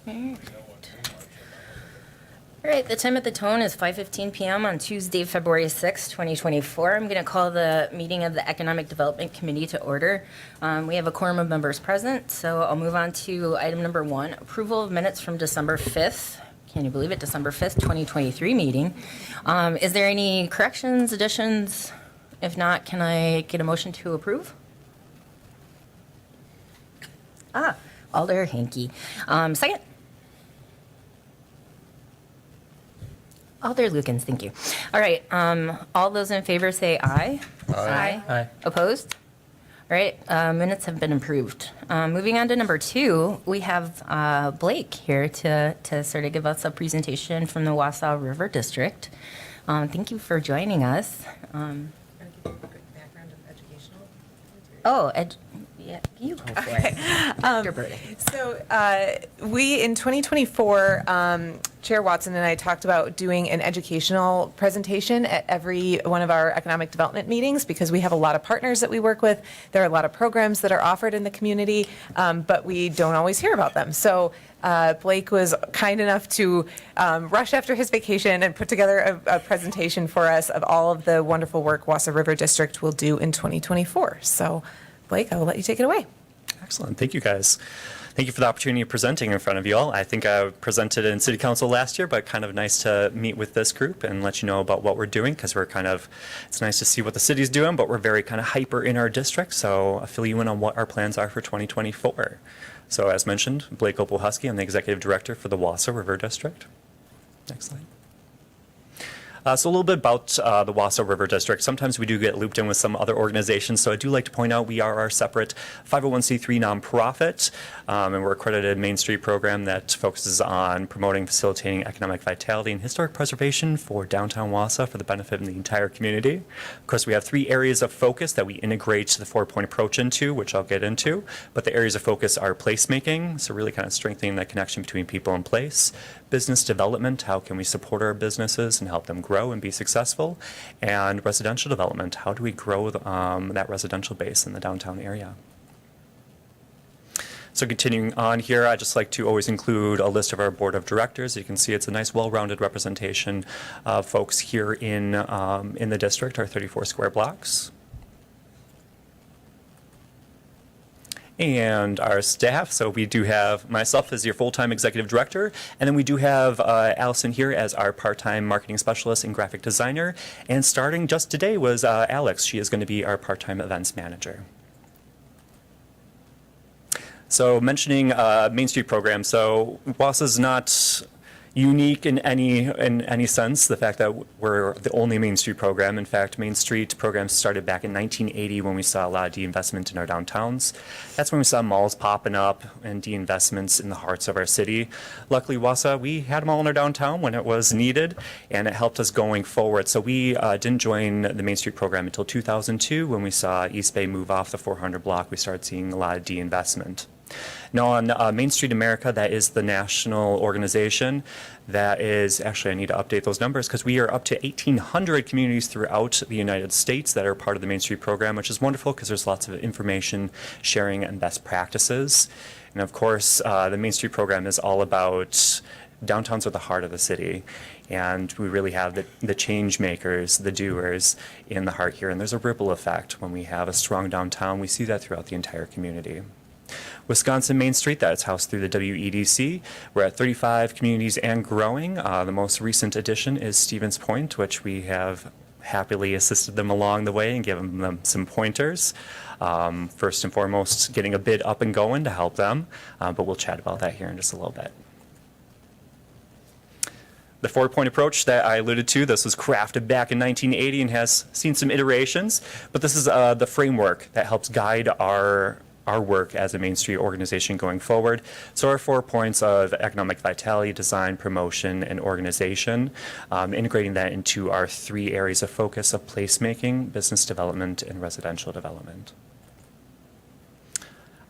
All right, the time at the tone is 5:15 p.m. on Tuesday, February 6, 2024. I'm going to call the meeting of the Economic Development Committee to order. We have a quorum of members present, so I'll move on to item number 1, approval of minutes from December 5th. Can you believe it? December 5th, 2023 meeting. Is there any corrections, additions? If not, can I get a motion to approve? Alder Hanke. Second? Alder Lukens, thank you. All right, all those in favor say aye. Aye. Aye. Opposed? All right, minutes have been approved. Moving on to number 2, we have Blake here to sort of give us a presentation from the Wausau River District. Thank you for joining us. Background of educational material. Yeah, you go for it. Your birthday. So we, in 2024, Chair Watson and I talked about doing an educational presentation at every one of our economic development meetings because we have a lot of partners that we work with. There are a lot of programs that are offered in the community, but we don't always hear about them. So Blake was kind enough to rush after his vacation and put together a presentation for us of all of the wonderful work Wausau River District will do in 2024. So Blake, I will let you take it away. Excellent. Thank you, guys. Thank you for the opportunity of presenting in front of you all. I think I presented in City Council last year, but kind of nice to meet with this group and let you know about what we're doing because we're it's nice to see what the city's doing, but we're very kind of hyper in our district. So I'll fill you in on what our plans are for 2024. So as mentioned, Blake Opelhusky, I'm the Executive Director for the Wausau River District. Next slide. So a little bit about the Wausau River District. Sometimes we do get looped in with some other organizations, so I do like to point out we are our separate 501c3 nonprofit, and we're accredited Main Street program that focuses on promoting, facilitating economic vitality and historic preservation for downtown Wausau for the benefit of the entire community. Of course, we have 3 areas of focus that we integrate the 4-point approach into, which I'll get into, but the areas of focus are placemaking, so really kind of strengthening that connection between people and place, business development, how can we support our businesses and help them grow and be successful, and residential development, how do we grow that residential base in the downtown area. So continuing on here, I just like to always include a list of our board of directors. You can see it's a nice well-rounded representation of folks here in the district, our 34 square blocks. And our staff, so we do have myself as your full-time executive director, and then we do have Allison here as our part-time marketing specialist and graphic designer, and starting just today was Alex. She is going to be our part-time events manager. So mentioning Main Street program, so Wausau is not unique in any sense, the fact that we're the only Main Street program. In fact, Main Street programs started back in 1980 when we saw a lot of de-investment in our downtowns. That's when we saw malls popping up and de-investments in the hearts of our city. Luckily, Wausau, we had them all in our downtown when it was needed, and it helped us going forward. So we didn't join the Main Street program until 2002 when we saw East Bay move off the 400 block. We started seeing a lot of de-investment. Now on Main Street America, that is the national organization. That is, actually I need to update those numbers because we are up to 1,800 communities throughout the United States that are part of the Main Street program, which is wonderful because there's lots of information sharing and best practices. And of course, the Main Street program is all about downtowns are the heart of the city, and we really have the change makers, the doers in the heart here. And there's a ripple effect. When we have a strong downtown, we see that throughout the entire community. Wisconsin Main Street, that's housed through the WEDC. We're at 35 communities and growing. The most recent addition is Stevens Point, which we have happily assisted them along the way and given them some pointers. First and foremost, getting a bid up and going to help them, but we'll chat about that here in just a little bit. The 4-point approach that I alluded to, this was crafted back in 1980 and has seen some iterations, but this is the framework that helps guide our work as a Main Street organization going forward. So our 4 points of economic vitality, design, promotion, and organization, integrating that into our 3 areas of focus of placemaking, business development, and residential development.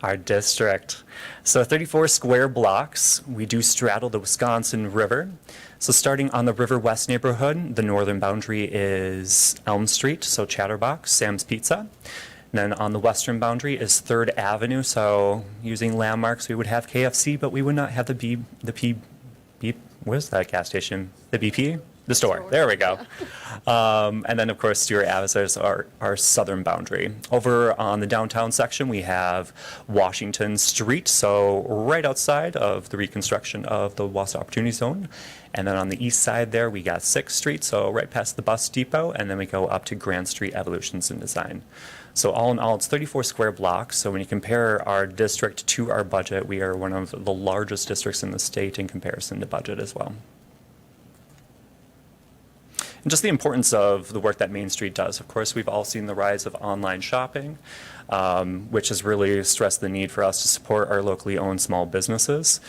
Our district. So 34 square blocks. We do straddle the Wisconsin River. So starting on the River West neighborhood, the northern boundary is Elm Street, so Chatterbox, Sam's Pizza. then on the western boundary is 3rd Avenue. So using landmarks, we would have KFC, but we would not have where's that gas station? The BP? The store. There we go. And then, of course, Stewart Ave is our southern boundary. Over on the downtown section, we have Washington Street, so right outside of the reconstruction of the Wausau Opportunity Zone. And then on the east side there, we got 6th Street, so right past the bus depot, and then we go up to Grand Street Evolutions and Design. So all in all, it's 34 square blocks. So when you compare our district to our budget, we are one of the largest districts in the state in comparison to budget as well. And just the importance of the work that Main Street does. Of course, we've all seen the rise of online shopping, which has really stressed the need for us to support our locally owned small businesses.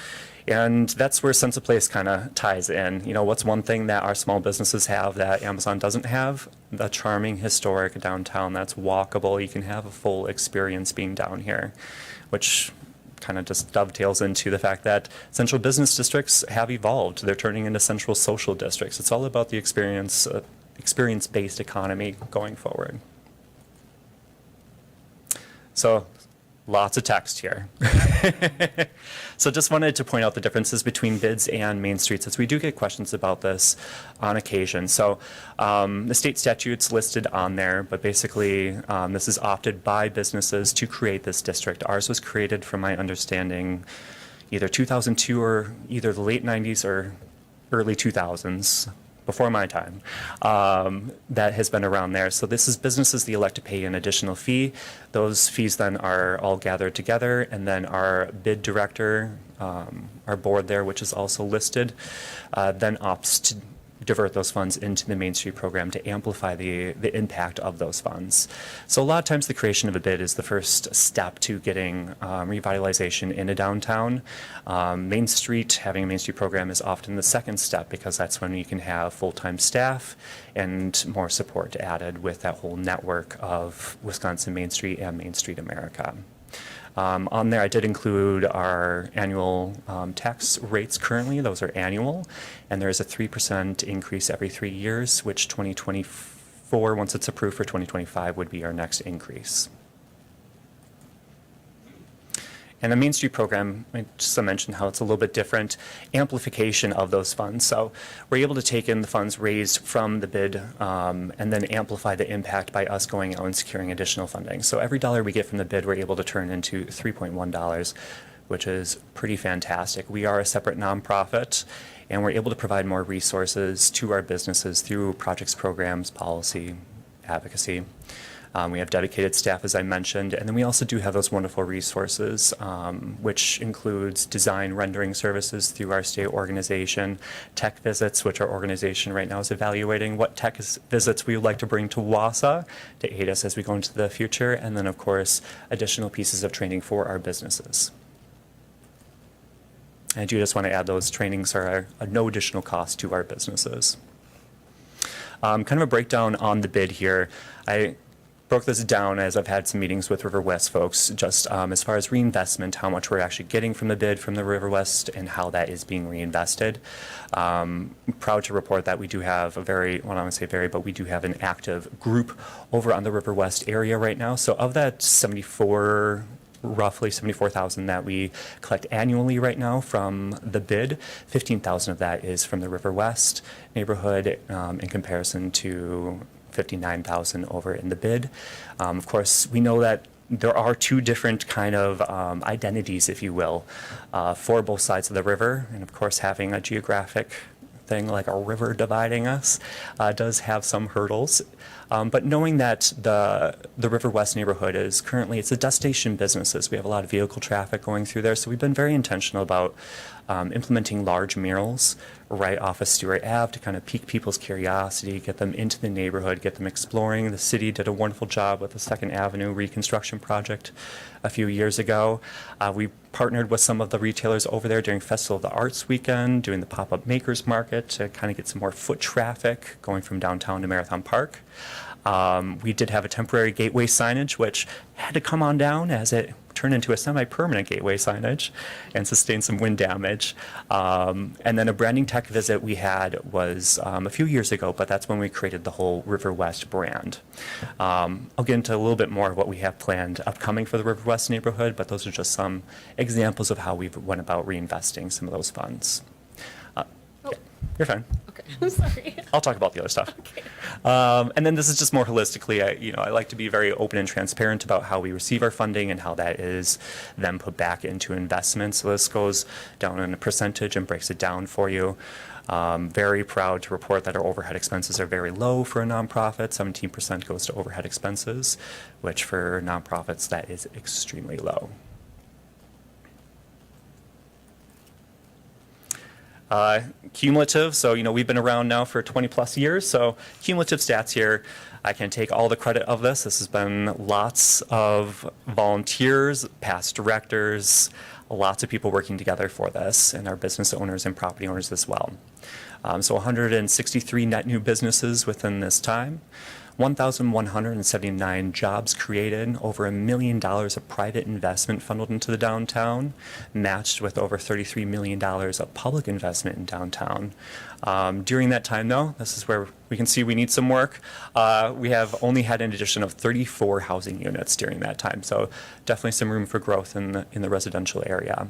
And that's where Sense of Place kind of ties in. You know, what's one thing that our small businesses have that Amazon doesn't have? The charming, historic downtown that's walkable. You can have a full experience being down here, which kind of just dovetails into the fact that central business districts have evolved. They're turning into central social districts. It's all about the experience-based economy going forward. So lots of text here. So just wanted to point out the differences between bids and Main Streets, as we do get questions about this on occasion. So the state statute's listed on there, but basically this is opted by businesses to create this district. Ours was created, from my understanding, either 2002 or either the late 90s or early 2000s. Before my time, that has been around there. So this is businesses that elect to pay an additional fee. Those fees then are all gathered together, and then our bid director, our board there, which is also listed, then opts to divert those funds into the Main Street program to amplify the impact of those funds. So a lot of times the creation of a bid is the first step to getting revitalization in a downtown. Main Street, having a Main Street program is often the second step, because that's when you can have full-time staff and more support added with that whole network of Wisconsin Main Street and Main Street America. On there, I did include our annual tax rates currently. Those are annual, and there is a 3% increase every 3 years, which 2024, once it's approved for 2025, would be our next increase. And the Main Street program, just to mention how it's a little bit different, amplification of those funds. So we're able to take in the funds raised from the bid and then amplify the impact by us going out and securing additional funding. So every dollar we get from the bid, we're able to turn into $3.1, which is pretty fantastic. We are a separate nonprofit, and we're able to provide more resources to our businesses through projects, programs, policy, advocacy. We have dedicated staff, as I mentioned, and then we also do have those wonderful resources, which includes design rendering services through our state organization, tech visits, which our organization right now is evaluating what tech visits we would like to bring to Wausau to aid us as we go into the future, and then, of course, additional pieces of training for our businesses. And I do just want to add those trainings are at no additional cost to our businesses. Kind of a breakdown on the bid here. I broke this down as I've had some meetings with River West folks, just as far as reinvestment, how much we're actually getting from the bid from the River West and how that is being reinvested. I'm proud to report that we do have a very, well, I don't want to say very, but we do have an active group over on the River West area right now. So of that roughly 74,000 that we collect annually right now from the bid, 15,000 of that is from the River West neighborhood in comparison to 59,000 over in the bid. Of course, we know that there are two different kind of identities, if you will, for both sides of the river. And of course, having a geographic thing like a river dividing us does have some hurdles. But knowing that the River West neighborhood is currently, it's a destination businesses. We have a lot of vehicle traffic going through there. So we've been very intentional about implementing large murals right off of Stewart Ave to kind of pique people's curiosity, get them into the neighborhood, get them exploring. The city did a wonderful job with the 2nd Avenue reconstruction project a few years ago. We partnered with some of the retailers over there during Festival of the Arts weekend, doing the pop-up makers market to kind of get some more foot traffic going from downtown to Marathon Park. We did have a temporary gateway signage, which had to come on down as it turn into a semi-permanent gateway signage and sustain some wind damage. And then a branding tech visit we had was a few years ago, but that's when we created the whole River West brand. I'll get into a little bit more of what we have planned upcoming for the River West neighborhood, but those are just some examples of how we've went about reinvesting some of those funds. You're fine. Okay, I'm sorry. I'll talk about the other stuff. Okay. And then this is just more holistically. I like to be very open and transparent about how we receive our funding and how that is then put back into investments. So this goes down in a percentage and breaks it down for you. Very proud to report that our overhead expenses are very low for a nonprofit. 17% goes to overhead expenses, which for nonprofits that is extremely low. Cumulative, so we've been around now for 20 plus years, so cumulative stats here. I can take all the credit of this. This has been lots of volunteers, past directors, lots of people working together for this, and our business owners and property owners as well. So 163 net new businesses within this time. 1,179 jobs created, over $1 million of private investment funneled into the downtown, matched with over $33 million of public investment in downtown. During that time, though, this is where we can see we need some work. We have only had an addition of 34 housing units during that time, so definitely some room for growth in the residential area.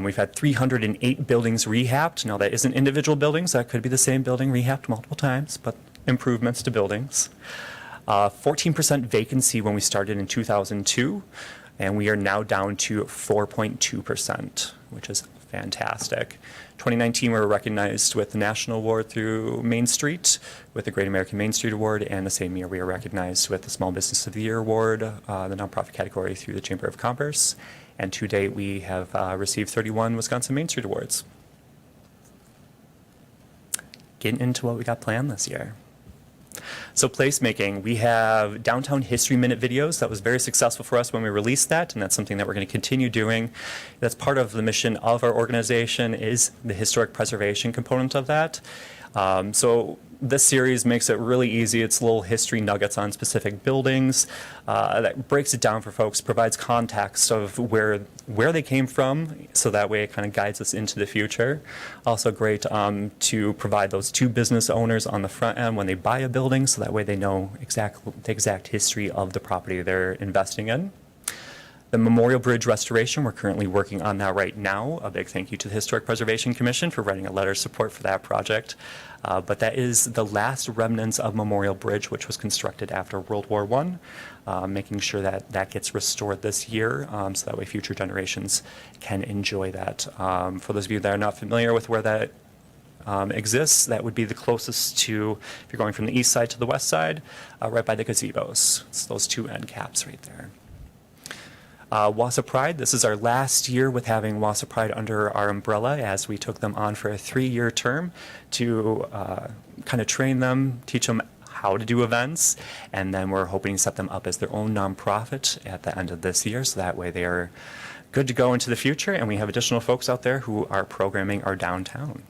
We've had 308 buildings rehabbed. Now, that isn't individual buildings. That could be the same building rehabbed multiple times, but improvements to buildings. 14% vacancy when we started in 2002, and we are now down to 4.2%, which is fantastic. 2019, we were recognized with the National Award through Main Street, with the Great American Main Street Award, and the same year we were recognized with the Small Business of the Year Award, the nonprofit category through the Chamber of Commerce. And to date, we have received 31 Wisconsin Main Street Awards. Getting into what we got planned this year. So placemaking, we have Downtown History Minute videos. That was very successful for us when we released that, and that's something that we're going to continue doing. That's part of the mission of our organization, is the historic preservation component of that. So this series makes it really easy. It's little history nuggets on specific buildings that breaks it down for folks, provides context of where they came from, so that way it kind of guides us into the future. Also great to provide those to business owners on the front end when they buy a building, so that way they know the exact history of the property they're investing in. The Memorial Bridge restoration, we're currently working on that right now. A big thank you to the Historic Preservation Commission for writing a letter of support for that project. But that is the last remnants of Memorial Bridge, which was constructed after World War I, making sure that that gets restored this year, so that way future generations can enjoy that. For those of you that are not familiar with where that exists, that would be the closest to, if you're going from the east side to the west side, right by the gazebos. It's those two end caps right there. Wausau Pride, this is our last year with having Wausau Pride under our umbrella, as we took them on for a 3-year term to kind of train them, teach them how to do events, and then we're hoping to set them up as their own nonprofit at the end of this year, so that way they are good to go into the future, and we have additional folks out there who are programming our downtown.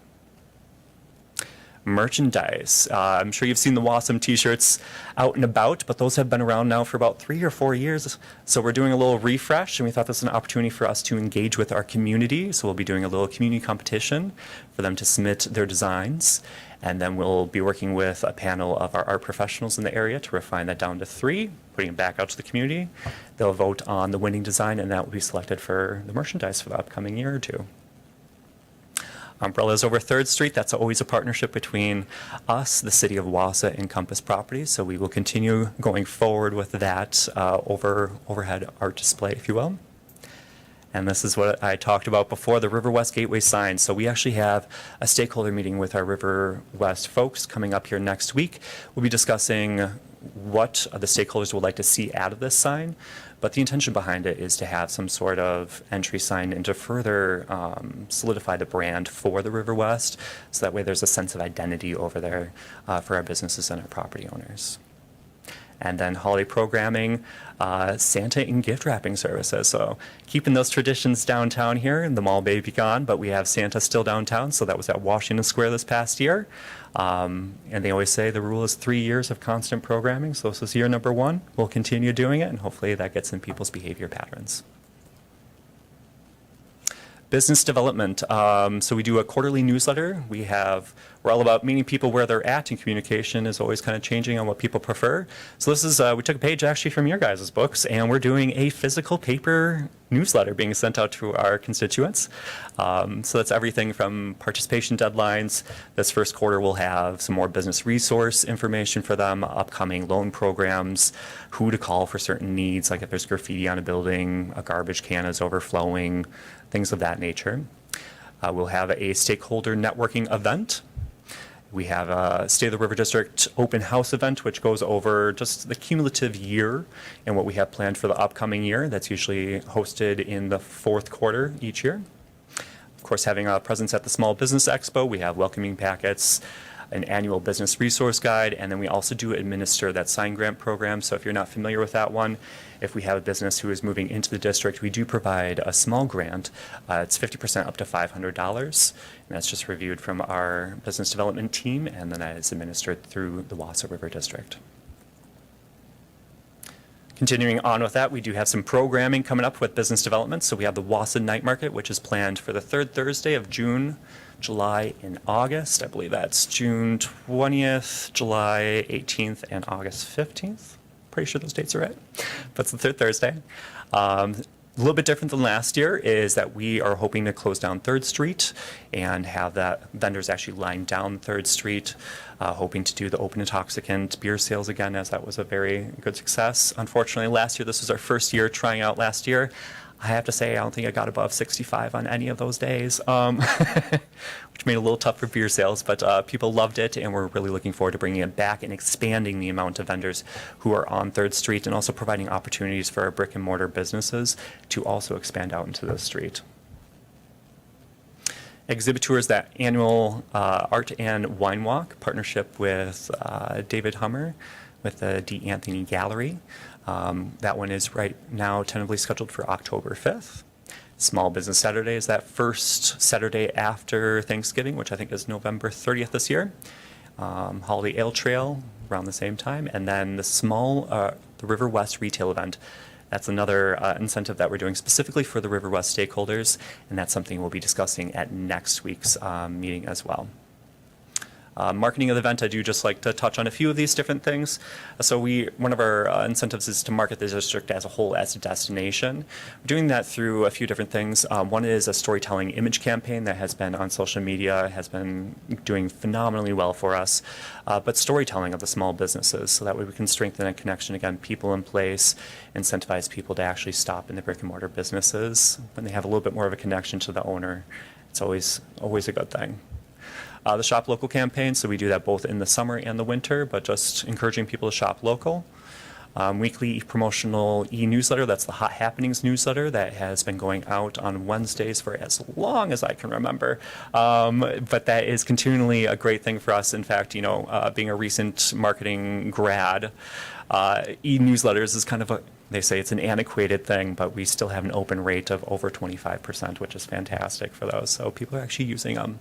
Merchandise. I'm sure you've seen the Wausau t-shirts out and about, but those have been around now for about 3 or 4 years. So we're doing a little refresh, and we thought this was an opportunity for us to engage with our community. So we'll be doing a little community competition for them to submit their designs. And then we'll be working with a panel of our art professionals in the area to refine that down to 3, putting it back out to the community. They'll vote on the winning design, and that will be selected for the merchandise for the upcoming year or two. Umbrellas over 3rd Street, that's always a partnership between us, the City of Wausau, and Compass Properties. So we will continue going forward with that overhead art display, if you will. And this is what I talked about before, the River West Gateway sign. So we actually have a stakeholder meeting with our River West folks coming up here next week. We'll be discussing what the stakeholders would like to see out of this sign. But the intention behind it is to have some sort of entry sign and to further solidify the brand for the River West, so that way there's a sense of identity over there for our businesses and our property owners. And then holiday programming, Santa and gift wrapping services. So keeping those traditions downtown here. The mall may be gone, but we have Santa still downtown. So that was at Washington Square this past year. And they always say the rule is 3 years of constant programming. So this is year number 1. We'll continue doing it, and hopefully that gets in people's behavior patterns. Business development. So we do a quarterly newsletter. We're all about meeting people where they're at, and communication is always kind of changing on what people prefer. So this is, we took a page actually from your guys' books, and we're doing a physical paper newsletter being sent out to our constituents. So that's everything from participation deadlines. This first quarter we'll have some more business resource information for them, upcoming loan programs, who to call for certain needs, like if there's graffiti on a building, a garbage can is overflowing, things of that nature. We'll have a stakeholder networking event. We have a State of the River District open house event, which goes over just the cumulative year and what we have planned for the upcoming year. That's usually hosted in the fourth quarter each year. Of course, having a presence at the Small Business Expo, we have welcoming packets, an annual business resource guide, and then we also do administer that sign grant program. So if you're not familiar with that one, if we have a business who is moving into the district, we do provide a small grant. It's 50% up to $500, and that's just reviewed from our business development team, and then that is administered through the Wausau River District. Continuing on with that, we do have some programming coming up with business development. So we have the Wausau Night Market, which is planned for the third Thursday of June, July, and August. I believe that's June 20th, July 18th, and August 15th. Pretty sure those dates are right. But it's the third Thursday. A little bit different than last year is that we are hoping to close down 3rd Street and have that vendors actually line down 3rd Street, hoping to do the open intoxicant beer sales again, as that was a very good success. Unfortunately, last year, this was our first year trying out last year. I have to say, I don't think I got above 65 on any of those days, which made it a little tough for beer sales, but people loved it, and we're really looking forward to bringing it back and expanding the amount of vendors who are on 3rd Street, and also providing opportunities for our brick and mortar businesses to also expand out into the street. Exhibit tours, that annual Art and Wine Walk partnership with David Hummer with the D. Anthony Gallery. That one is right now tentatively scheduled for October 5th. Small Business Saturday is that first Saturday after Thanksgiving, which I think is November 30th this year. Holiday Ale Trail around the same time. And then the River West Retail Event. That's another incentive that we're doing specifically for the River West stakeholders, and that's something we'll be discussing at next week's meeting as well. Marketing of the event, I do just like to touch on a few of these different things. So one of our incentives is to market the district as a whole as a destination. We're doing that through a few different things. One is a storytelling image campaign that has been on social media, has been doing phenomenally well for us, but storytelling of the small businesses, so that way we can strengthen that connection, again, people in place, incentivize people to actually stop in the brick and mortar businesses when they have a little bit more of a connection to the owner. It's always a good thing. The Shop Local campaign, so we do that both in the summer and the winter, but just encouraging people to shop local. Weekly promotional e-newsletter, that's the Hot Happenings newsletter that has been going out on Wednesdays for as long as I can remember. But that is continually a great thing for us. In fact, being a recent marketing grad, e-newsletters is kind of they say it's an antiquated thing, but we still have an open rate of over 25%, which is fantastic for those. So people are actually using them.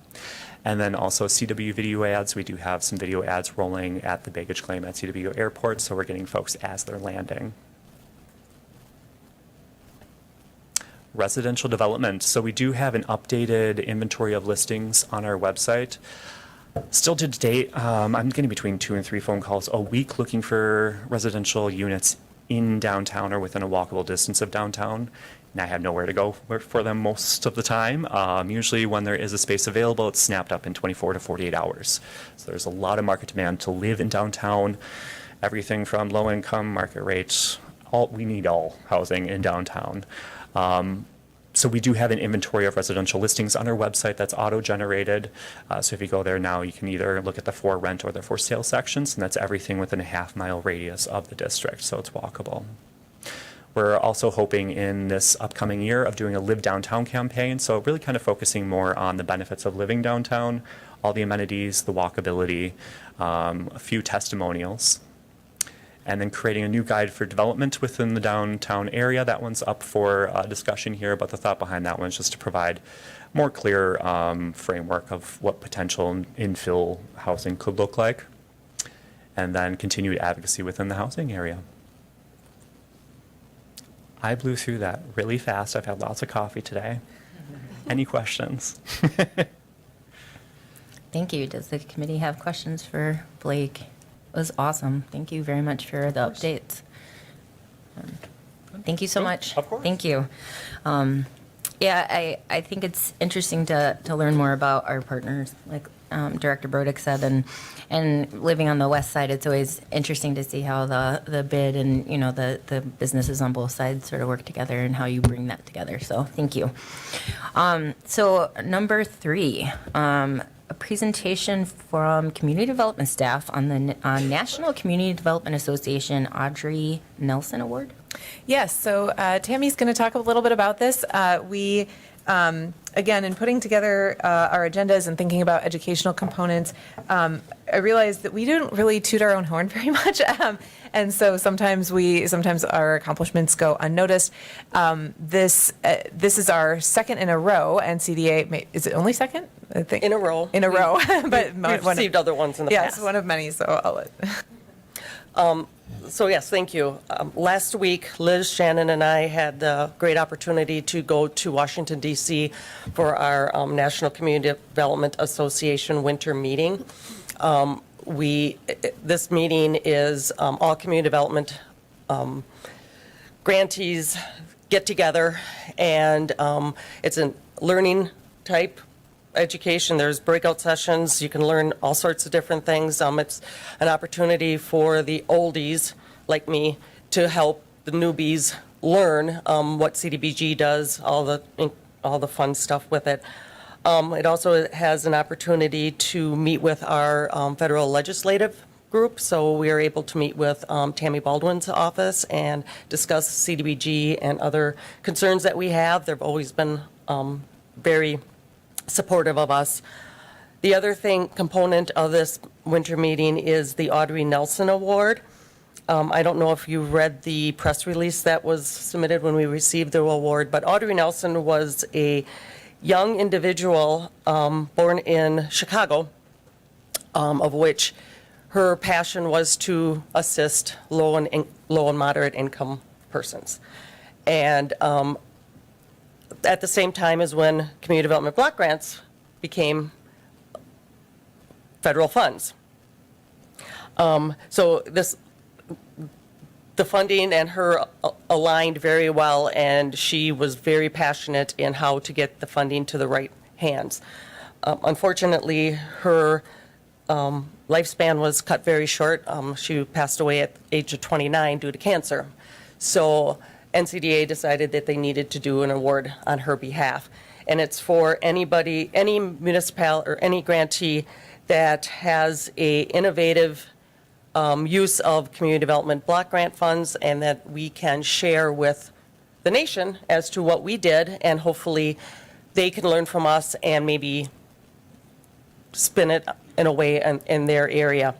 And then also CW video ads. We do have some video ads rolling at the baggage claim at CW Airport, so we're getting folks as they're landing. Residential development. So we do have an updated inventory of listings on our website. Still to date, I'm getting between 2 and 3 phone calls a week looking for residential units in downtown or within a walkable distance of downtown. And I have nowhere to go for them most of the time. Usually when there is a space available, it's snapped up in 24 to 48 hours. So there's a lot of market demand to live in downtown. Everything from low income, market rates, we need all housing in downtown. So we do have an inventory of residential listings on our website that's auto-generated. So if you go there now, you can either look at the for rent or the for sale sections, and that's everything within a half-mile radius of the district, so it's walkable. We're also hoping in this upcoming year of doing a Live Downtown campaign, so really kind of focusing more on the benefits of living downtown, all the amenities, the walkability, a few testimonials, and then creating a new guide for development within the downtown area. That one's up for discussion here, but the thought behind that one is just to provide more clear framework of what potential infill housing could look like, and then continued advocacy within the housing area. I blew through that really fast. I've had lots of coffee today. any questions. Thank you. Does the committee have questions for Blake? It was awesome. Thank you very much for the updates. Thank you so much. Of course. Thank you. Yeah, I think it's interesting to learn more about our partners, like Director Brodick said, and living on the west side, it's always interesting to see how the bid and, you know, the businesses on both sides sort of work together and how you bring that together. So thank you. So number 3, a presentation from community development staff on the National Community Development Association Audrey Nelson Award. Yes, so Tammy's going to talk a little bit about this. We, again, in putting together our agendas and thinking about educational components, I realized that we didn't really toot our own horn very much. And so sometimes our accomplishments go unnoticed. This is our second in a row, and CDA, is it only second? I think. In a row. In a row. But We've received other ones in the yes, past. one of many, so I'll let. So yes, thank you. Last week, Liz, Shannon, and I had the great opportunity to go to Washington, D.C. for our National Community Development Association winter meeting. This meeting is all community development grantees get together, and it's a learning type education. There's breakout sessions. You can learn all sorts of different things. It's an opportunity for the oldies like me to help the newbies learn what CDBG does, all the fun stuff with it. It also has an opportunity to meet with our federal legislative group. So we are able to meet with Tammy Baldwin's office and discuss CDBG and other concerns that we have. They've always been very supportive of us. The other component of this winter meeting is the Audrey Nelson Award. I don't know if you read the press release that was submitted when we received the award, but Audrey Nelson was a young individual born in Chicago, of which her passion was to assist low and moderate income persons. And at the same time as when community development block grants became federal funds. So the funding and her aligned very well, and she was very passionate in how to get the funding to the right hands. Unfortunately, her lifespan was cut very short. She passed away at the age of 29 due to cancer. So NCDA decided that they needed to do an award on her behalf. And it's for anybody, any municipal or any grantee that has a innovative use of community development block grant funds, and that we can share with the nation as to what we did, and hopefully they can learn from us and maybe spin it in a way in their area.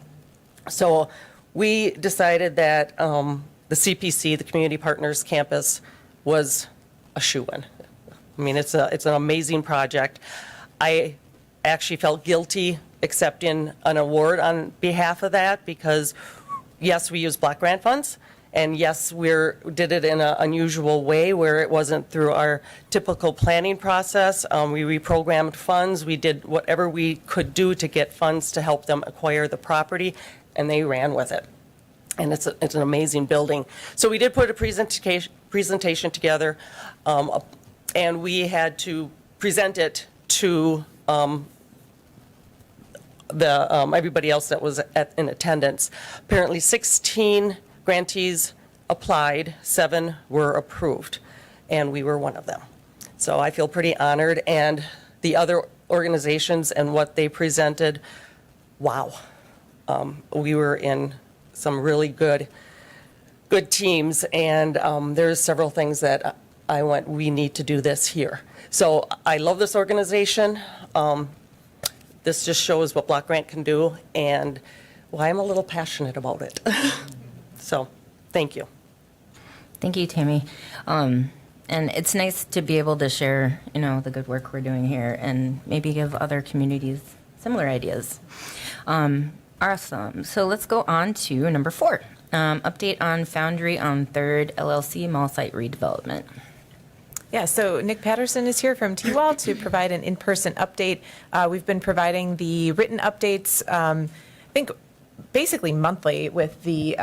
So we decided that the CPC, the Community Partners Campus, was a shoo-in. I mean, it's an amazing project. I actually felt guilty accepting an award on behalf of that because, yes, we use block grant funds, and yes, we did it in an unusual way where it wasn't through our typical planning process. We reprogrammed funds. We did whatever we could do to get funds to help them acquire the property, and they ran with it. And it's an amazing building. So we did put a presentation together, and we had to present it to everybody else that was in attendance. Apparently 16 grantees applied, 7 were approved, and we were one of them. So I feel pretty honored, and the other organizations and what they presented, wow. We were in some really good teams, and there's several things that I went, we need to do this here. So I love this organization. This just shows what block grant can do, and why I'm a little passionate about it. So, thank you. Thank you, Tammy. And it's nice to be able to share, the good work we're doing here and maybe give other communities similar ideas. Awesome. So let's go on to number 4. Update on Foundry on 3rd LLC mall site redevelopment. Yeah, so Nick Patterson is here from T-Wall to provide an in-person update. We've been providing the written updates, I think, basically monthly with the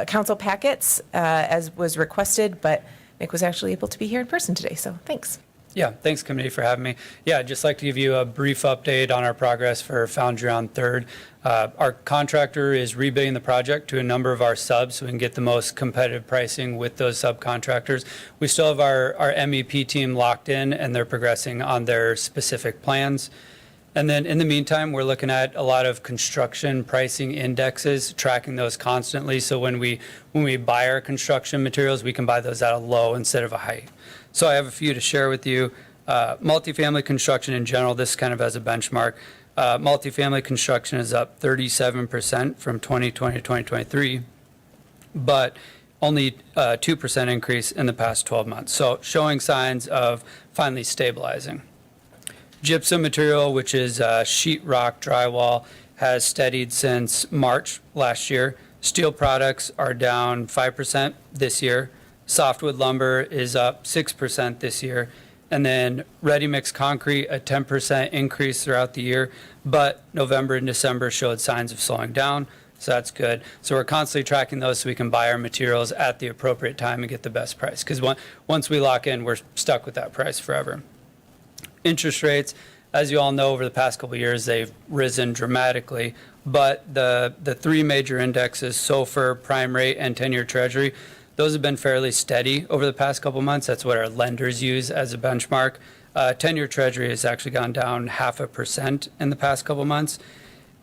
council packets as was requested, but Nick was actually able to be here in person today, so thanks. Yeah, thanks, committee, for having me. Yeah, I'd just like to give you a brief update on our progress for Foundry on Third. Our contractor is rebidding the project to a number of our subs so we can get the most competitive pricing with those subcontractors. We still have our MEP team locked in, and they're progressing on their specific plans. And then in the meantime, we're looking at a lot of construction pricing indexes, tracking those constantly. So when we buy our construction materials, we can buy those at a low instead of a high. So I have a few to share with you. Multifamily construction in general, this kind of as a benchmark. Multifamily construction is up 37% from 2020 to 2023, but only 2% increase in the past 12 months. So showing signs of finally stabilizing. Gypsum material, which is sheetrock drywall, has steadied since March last year. Steel products are down 5% this year. Softwood lumber is up 6% this year. And then ready-mix concrete, a 10% increase throughout the year. But November and December showed signs of slowing down, so that's good. So we're constantly tracking those so we can buy our materials at the appropriate time and get the best price. Because once we lock in, we're stuck with that price forever. Interest rates, as you all know, over the past couple of years, they've risen dramatically. But the three major indexes, SOFR, prime rate, and 10-year treasury, those have been fairly steady over the past couple of months. That's what our lenders use as a benchmark. 10-year treasury has actually gone down 0.5% in the past couple of months.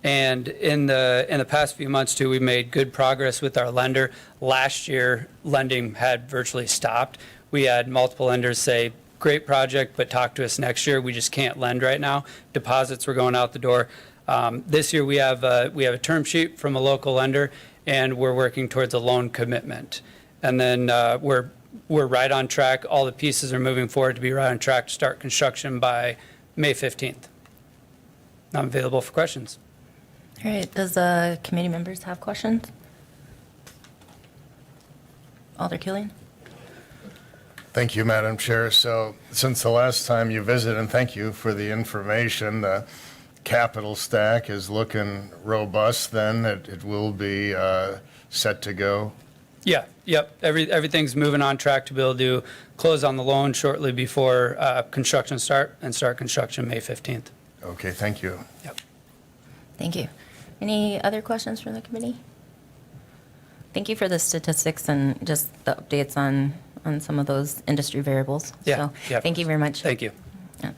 And in the past few months, too, we've made good progress with our lender. Last year, lending had virtually stopped. We had multiple lenders say, great project, but talk to us next year. We just can't lend right now. Deposits were going out the door. This year, we have a term sheet from a local lender, and we're working towards a loan commitment. And then we're right on track. All the pieces are moving forward to be right on track to start construction by May 15th. I'm available for questions. All right, does the committee members have questions? Alder Killian? Thank you, Madam Chair. So since the last time you visited, and thank you for the information, the capital stack is looking robust then. It will be set to go. Yeah, yep. Everything's moving on track to be able to close on the loan shortly before construction start construction May 15th. Okay, thank you. Yep. Thank you. Any other questions from the committee? Thank you for the statistics and just the updates on some of those industry variables. Yeah, So yeah. thank you very much. Thank you. Yeah.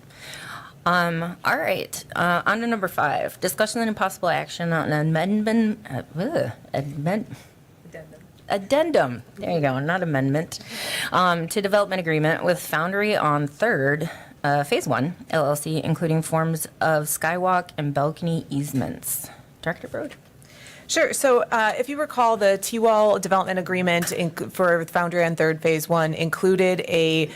All right, on to number 5, discussion and possible action on an addendum, there you go, not amendment, to development agreement with Foundry on Third, Phase 1, LLC, including forms of skywalk and balcony easements. Director Brode? Sure. So if you recall, the T-Wall development agreement for Foundry on Third Phase 1 included a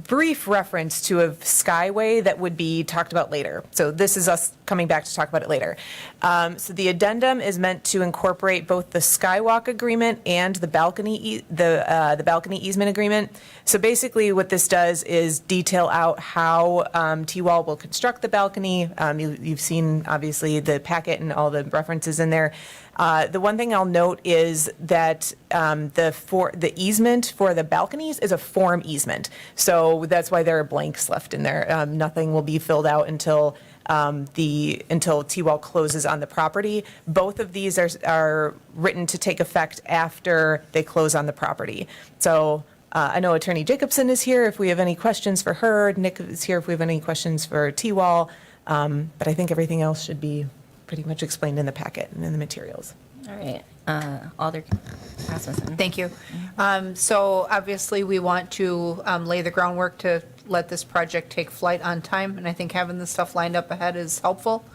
brief reference to a skyway that would be talked about later. So this is us coming back to talk about it later. So the addendum is meant to incorporate both the skywalk agreement and the balcony the balcony easement agreement. So basically what this does is detail out how T-Wall will construct the balcony. You've seen obviously the packet and all the references in there. The one thing I'll note is that the easement for the balconies is a form easement. So that's why there are blanks left in there. Nothing will be filled out until T-Wall closes on the property. Both of these are written to take effect after they close on the property. So I know Attorney Jacobson is here if we have any questions for her. Nick is here if we have any questions for T-Wall. But I think everything else should be pretty much explained in the packet and in the materials. All right, Alder Rasmussen. Thank you. So obviously, we want to lay the groundwork to let this project take flight on time, and I think having this stuff lined up ahead is helpful.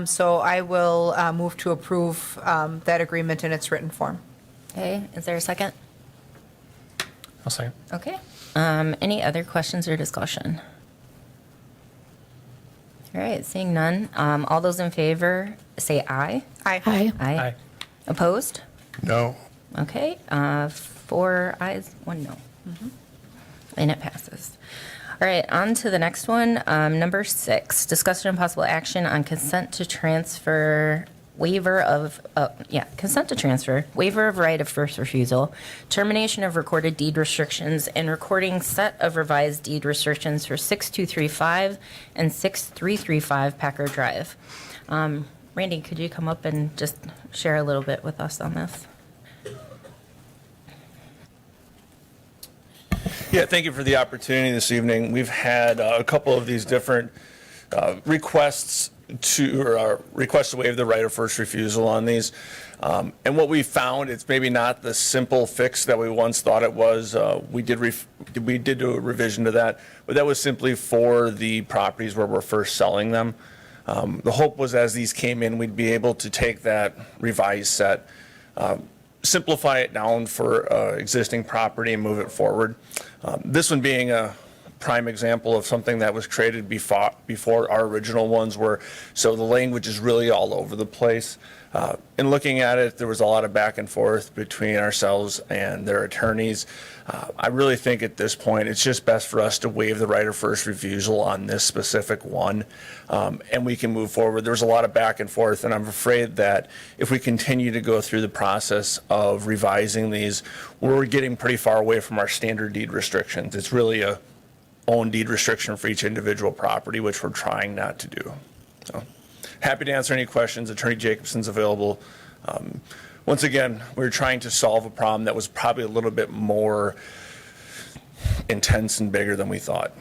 So I will move to approve that agreement in its written form. Okay, is there a second? I'll second. Okay. Any other questions or discussion? All right, seeing none. All those in favor, say aye. Aye. Aye. Aye. Opposed? No? Okay, 4 ayes, 1 no. And it passes. All right, on to the next one. Number 6, discussion and possible action on consent to transfer waiver of, consent to transfer, waiver of right of first refusal, termination of recorded deed restrictions, and recording set of revised deed restrictions for 6235 and 6335 Packer Drive. Randy, could you come up and just share a little bit with us on this? Yeah, thank you for the opportunity this evening. We've had a couple of these different requests to waive the right of first refusal on these. And what we found, it's maybe not the simple fix that we once thought it was. We did do a revision to that, but that was simply for the properties where we're first selling them. The hope was as these came in, we'd be able to take that revised set, simplify it down for existing property and move it forward. This one being a prime example of something that was created before our original ones were, so the language is really all over the place. In looking at it, there was a lot of back and forth between ourselves and their attorneys. I really think at this point, it's just best for us to waive the right of first refusal on this specific one, and we can move forward. There's a lot of back and forth, and I'm afraid that if we continue to go through the process of revising these, we're getting pretty far away from our standard deed restrictions. It's really a own deed restriction for each individual property, which we're trying not to do. So, happy to answer any questions. Attorney Jacobson's available. Once again, we're trying to solve a problem that was probably a little bit more intense and bigger than we thought.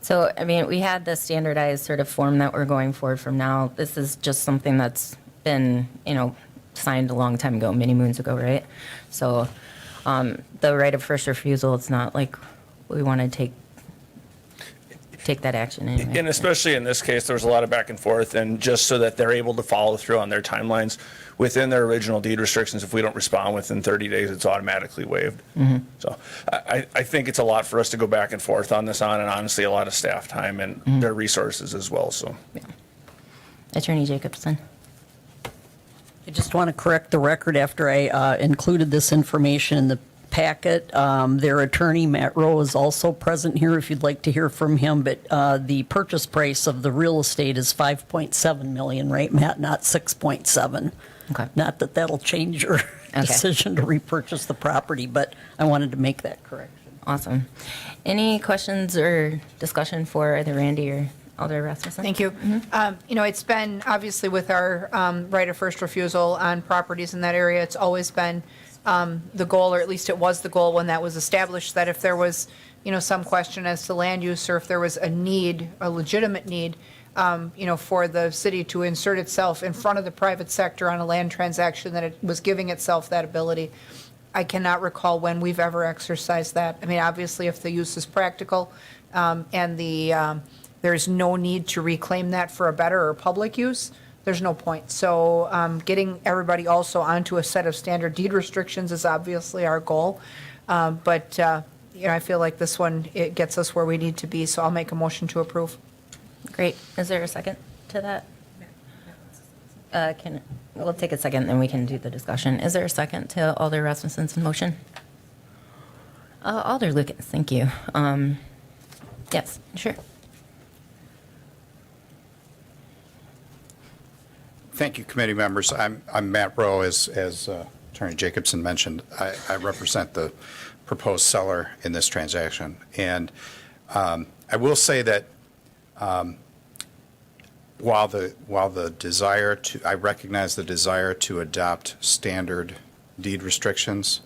So, I mean, we had the standardized sort of form that we're going forward from now. This is just something that's been, signed a long time ago, many moons ago, right? So, the right of first refusal, it's not like we want to take that action anyway. And especially in this case, there was a lot of back and forth, and just so that they're able to follow through on their timelines within their original deed restrictions, if we don't respond within 30 days, it's automatically waived. So I think it's a lot for us to go back and forth on this and honestly, a lot of staff time and their resources as well, so. Yeah. Attorney Jacobson. I just want to correct the record after I included this information in the packet. Their attorney, Matt Rowe, is also present here if you'd like to hear from him, but the purchase price of the real estate is $5.7 million, right, Matt? Not 6.7. Okay. Not that that'll change your decision to repurchase the property, but I wanted to make that correction. Awesome. Any questions or discussion for either Randy or Alder Rasmussen? Thank you. It's been, obviously, with our right of first refusal on properties in that area, it's always been the goal, or at least it was the goal when that was established, that if there was, some question as to land use, or if there was a need, a legitimate need, for the city to insert itself in front of the private sector on a land transaction, that it was giving itself that ability. I cannot recall when we've ever exercised that. I mean, obviously, if the use is practical, and there's no need to reclaim that for a better or public use, there's no point. So getting everybody also onto a set of standard deed restrictions is obviously our goal. But I feel like this one, it gets us where we need to be, so I'll make a motion to approve. Great. Is there a second to that? We'll take a second, then we can do the discussion. Is there a second to Alder Rasmussen's motion? Alder Lucas, thank you. Yes, sure. Thank you, committee members. I'm Matt Rowe, as Attorney Jacobson mentioned. I represent the proposed seller in this transaction. And I will say that while the desire to, I recognize the desire to adopt standard deed restrictions,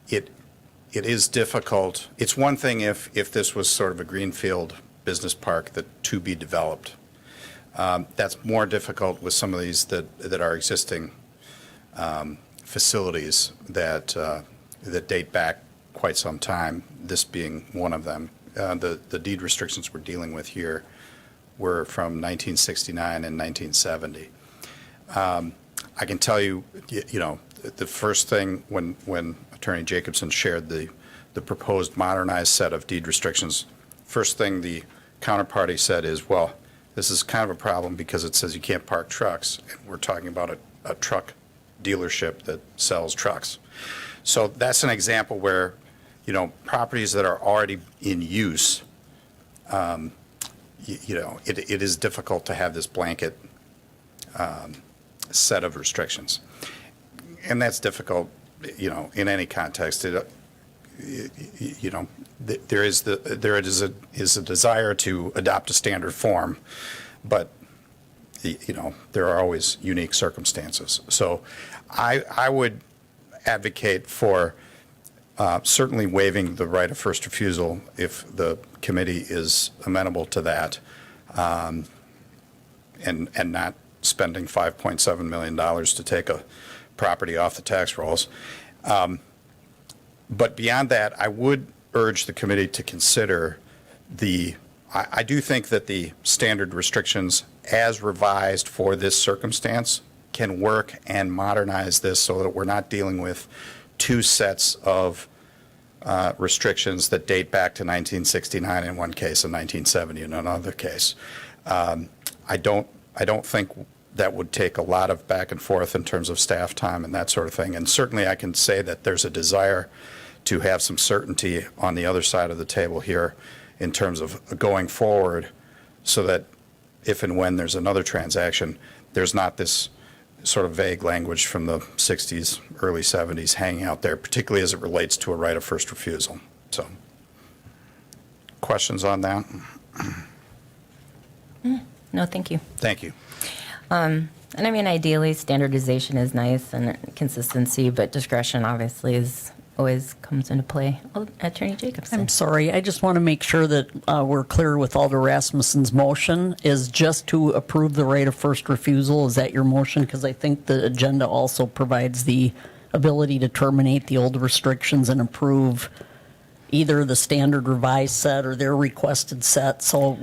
it is difficult. It's one thing if this was sort of a greenfield business park to be developed. That's more difficult with some of these that are existing facilities that date back quite some time, this being one of them. The deed restrictions we're dealing with here were from 1969 and 1970. I can tell you, the first thing when Attorney Jacobson shared the proposed modernized set of deed restrictions, first thing the counterparty said is, well, this is kind of a problem because it says you can't park trucks, and we're talking about a truck dealership that sells trucks. So that's an example where properties that are already in use, it is difficult to have this blanket set of restrictions. And that's difficult, in any context. There is a desire to adopt a standard form, but there are always unique circumstances. So I would advocate for certainly waiving the right of first refusal if the committee is amenable to that, and not spending $5.7 million to take a property off the tax rolls. But beyond that, I would urge the committee to consider I do think that the standard restrictions as revised for this circumstance can work and modernize this so that we're not dealing with two sets of restrictions that date back to 1969 in one case and 1970 in another case. I don't think that would take a lot of back and forth in terms of staff time and that sort of thing. And certainly I can say that there's a desire to have some certainty on the other side of the table here in terms of going forward so that if and when there's another transaction, there's not this sort of vague language from the 60s, early 70s hanging out there, particularly as it relates to a right of first refusal. So, questions on that? No, thank you. Thank you. And I mean, ideally, standardization is nice and consistency, but discretion obviously always comes into play. Oh, Attorney Jacobson. I'm sorry, I just want to make sure that we're clear with Alder Rasmussen's motion is just to approve the right of first refusal. Is that your motion? Because I think the agenda also provides the ability to terminate the old restrictions and approve either the standard revised set or their requested set. So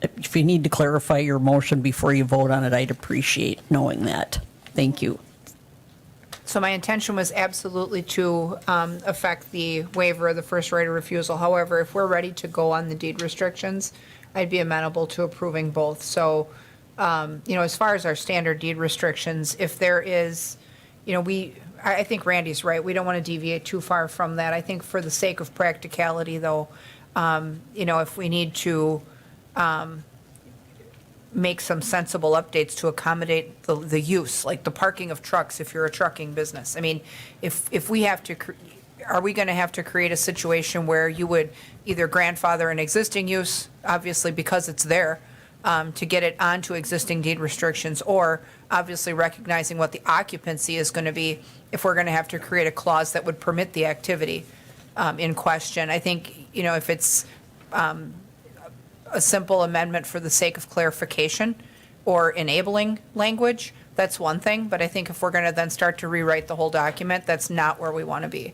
if you need to clarify your motion before you vote on it, I'd appreciate knowing that. Thank you. So my intention was absolutely to affect the waiver of the first right of refusal. However, if we're ready to go on the deed restrictions, I'd be amenable to approving both. So, as far as our standard deed restrictions, if there is, I think Randy's right. We don't want to deviate too far from that. I think for the sake of practicality, though, if we need to make some sensible updates to accommodate the use, like the parking of trucks if you're a trucking business. I mean, if we have to, are we going to have to create a situation where you would either grandfather an existing use, obviously because it's there, to get it onto existing deed restrictions, or obviously recognizing what the occupancy is going to be if we're going to have to create a clause that would permit the activity in question. I think, if it's a simple amendment for the sake of clarification or enabling language, that's one thing. But I think if we're going to then start to rewrite the whole document, that's not where we want to be.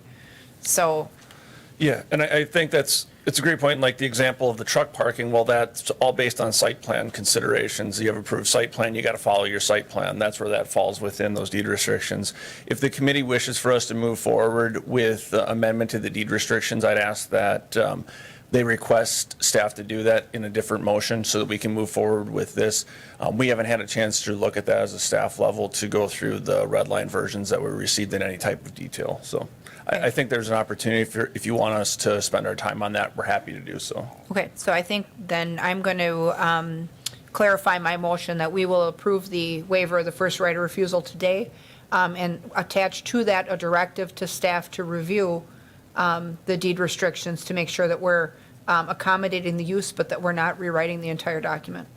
So. Yeah, and I think it's a great point. Like the example of the truck parking, well, that's all based on site plan considerations. You have approved site plan, you got to follow your site plan. That's where that falls within those deed restrictions. If the committee wishes for us to move forward with amendment to the deed restrictions, I'd ask that they request staff to do that in a different motion so that we can move forward with this. We haven't had a chance to look at that as a staff level to go through the red line versions that were received in any type of detail. So I think there's an opportunity if you want us to spend our time on that, we're happy to do so. Okay, so I think then I'm going to clarify my motion that we will approve the waiver of the first right of refusal today, and attach to that a directive to staff to review the deed restrictions to make sure that we're accommodating the use, but that we're not rewriting the entire document.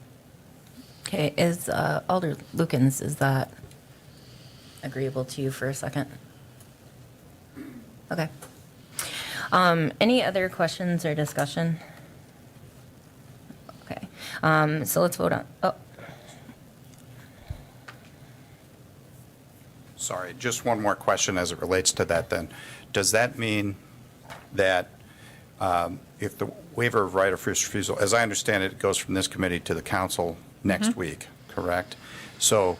Okay, is Alder Lukens, is that agreeable to you for a second? Okay. Any other questions or discussion? Okay, so let's vote on, Sorry, just one more question as it relates to that then. Does that mean that if the waiver of right of first refusal, as I understand it, it goes from this committee to the council next week, correct? So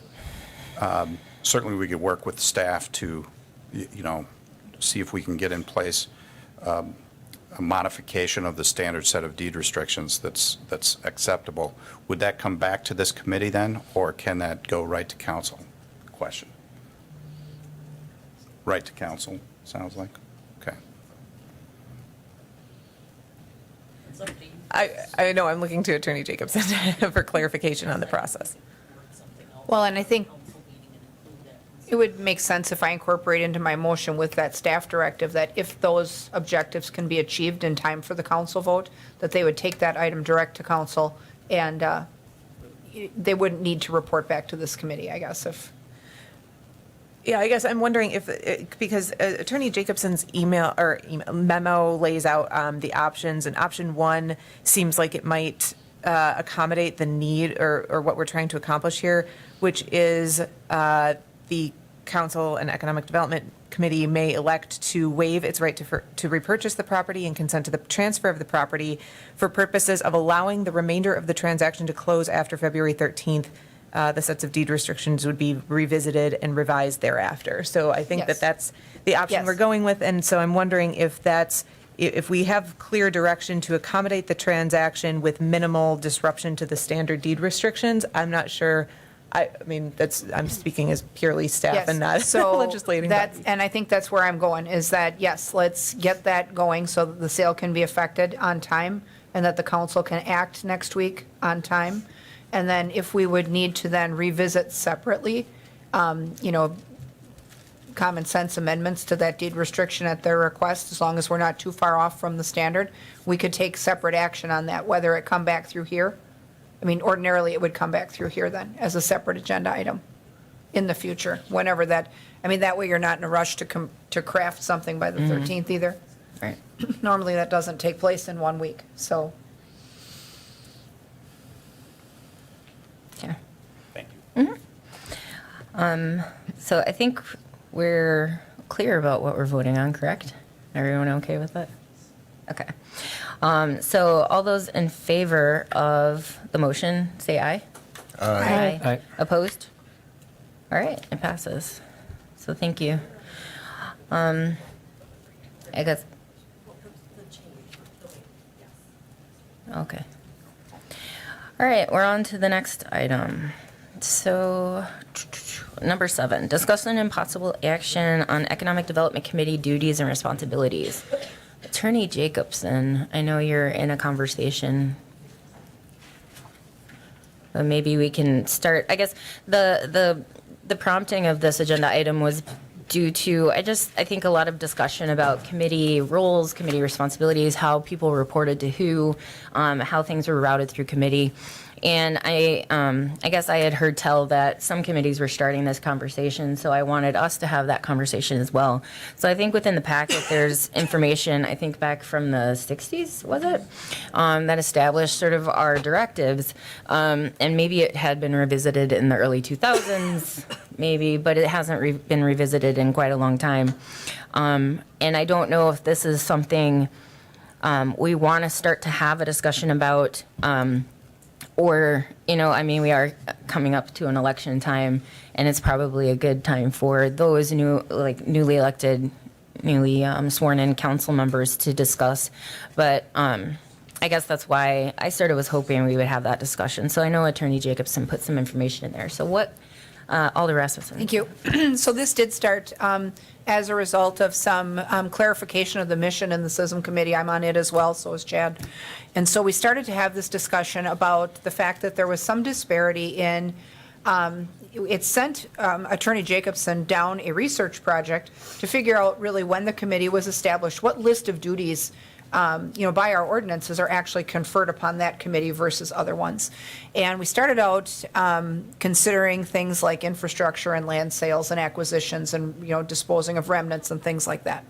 certainly we could work with staff to, see if we can get in place a modification of the standard set of deed restrictions that's acceptable. Would that come back to this committee then, or can that go right to council? Question. Right to council, sounds like. Okay. I know, I'm looking to Attorney Jacobson for clarification on the process. Well, and I think it would make sense if I incorporate into my motion with that staff directive that if those objectives can be achieved in time for the council vote, that they would take that item direct to council and they wouldn't need to report back to this committee, I guess, if. Yeah, I guess I'm wondering if, because Attorney Jacobson's memo lays out the options, and option one seems like it might accommodate the need or what we're trying to accomplish here, which is the Council and Economic Development Committee may elect to waive its right to repurchase the property and consent to the transfer of the property for purposes of allowing the remainder of the transaction to close after February 13th. The sets of deed restrictions would be revisited and revised thereafter. So I think Yes. that's the option Yes. we're going with. And so I'm wondering if we have clear direction to accommodate the transaction with minimal disruption to the standard deed restrictions. I'm not sure. I mean, I'm speaking as purely staff Yes. and not So legislating. that's, body. and I think that's where I'm going, is that, yes, let's get that going so that the sale can be effected on time and that the council can act next week on time. And then if we would need to then revisit separately, common sense amendments to that deed restriction at their request, as long as we're not too far off from the standard, we could take separate action on that, whether it come back through here. I mean, ordinarily, it would come back through here then as a separate agenda item in the future, whenever that, I mean, that way you're not in a rush to craft something by the 13th either. Right. Normally, that doesn't take place in 1 week, so. Okay. Thank you. So I think we're clear about what we're voting on, correct? Everyone okay with that? Okay. So all those in favor of the motion, say aye. Aye. Aye. Opposed? All right, it passes. So thank you. I guess. Okay. All right, we're on to the next item. So, number 7, discussion and possible action on Economic Development Committee duties and responsibilities. Attorney Jacobson, I know you're in a conversation. But maybe we can start, I guess, the prompting of this agenda item was due to, I think a lot of discussion about committee roles, committee responsibilities, how people reported to who, how things were routed through committee. And I guess I had heard tell that some committees were starting this conversation, so I wanted us to have that conversation as well. So I think within the packet, there's information, I think back from the 60s, was it? That established sort of our directives. And maybe it had been revisited in the early 2000s, maybe, but it hasn't been revisited in quite a long time. And I don't know if this is something we want to start to have a discussion about, or, I mean, we are coming up to an election time, and it's probably a good time for those newly elected, newly sworn-in council members to discuss. But I guess that's why I sort of was hoping we would have that discussion. So I know Attorney Jacobson put some information in there. So what, Alder Rasmussen? Thank you. So this did start as a result of some clarification of the mission in the SISM committee. I'm on it as well, so is Chad. And so we started to have this discussion about the fact that there was some disparity in, it sent Attorney Jacobson down a research project to figure out really when the committee was established, what list of duties by our ordinances are actually conferred upon that committee versus other ones. And we started out considering things like infrastructure and land sales and acquisitions and, disposing of remnants and things like that.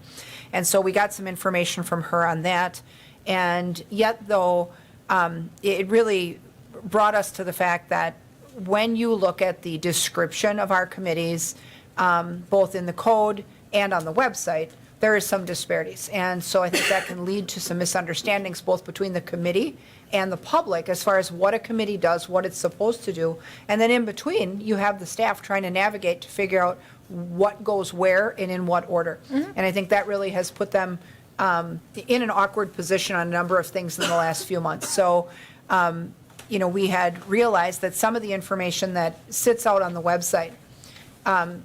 And so we got some information from her on that. And yet, though, it really brought us to the fact that when you look at the description of our committees, both in the code and on the website, there is some disparities. And so I think that can lead to some misunderstandings both between the committee and the public as far as what a committee does, what it's supposed to do. And then in between, you have the staff trying to navigate to figure out what goes where and in what order. And I think that really has put them in an awkward position on a number of things in the last few months. So, we had realized that some of the information that sits out on the website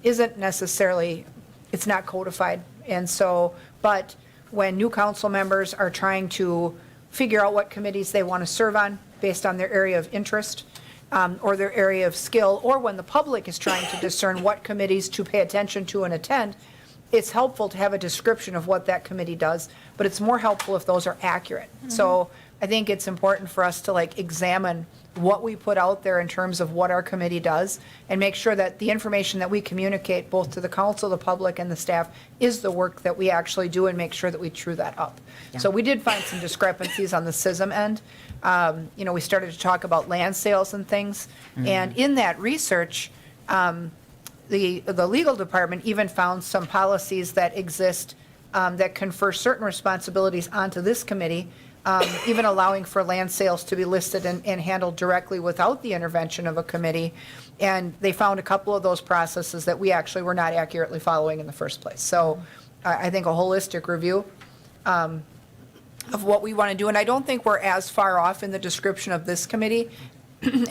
isn't necessarily, it's not codified. And so, but when new council members are trying to figure out what committees they want to serve on based on their area of interest or their area of skill, or when the public is trying to discern what committees to pay attention to and attend, it's helpful to have a description of what that committee does, but it's more helpful if those are accurate. So I think it's important for us to examine what we put out there in terms of what our committee does and make sure that the information that we communicate both to the council, the public, and the staff is the work that we actually do, and make sure that we true that up. So we did find some discrepancies on the SISM end. We started to talk about land sales and things. And in that research, the legal department even found some policies that exist that confer certain responsibilities onto this committee, even allowing for land sales to be listed and handled directly without the intervention of a committee. And they found a couple of those processes that we actually were not accurately following in the first place. So I think a holistic review of what we want to do. And I don't think we're as far off in the description of this committee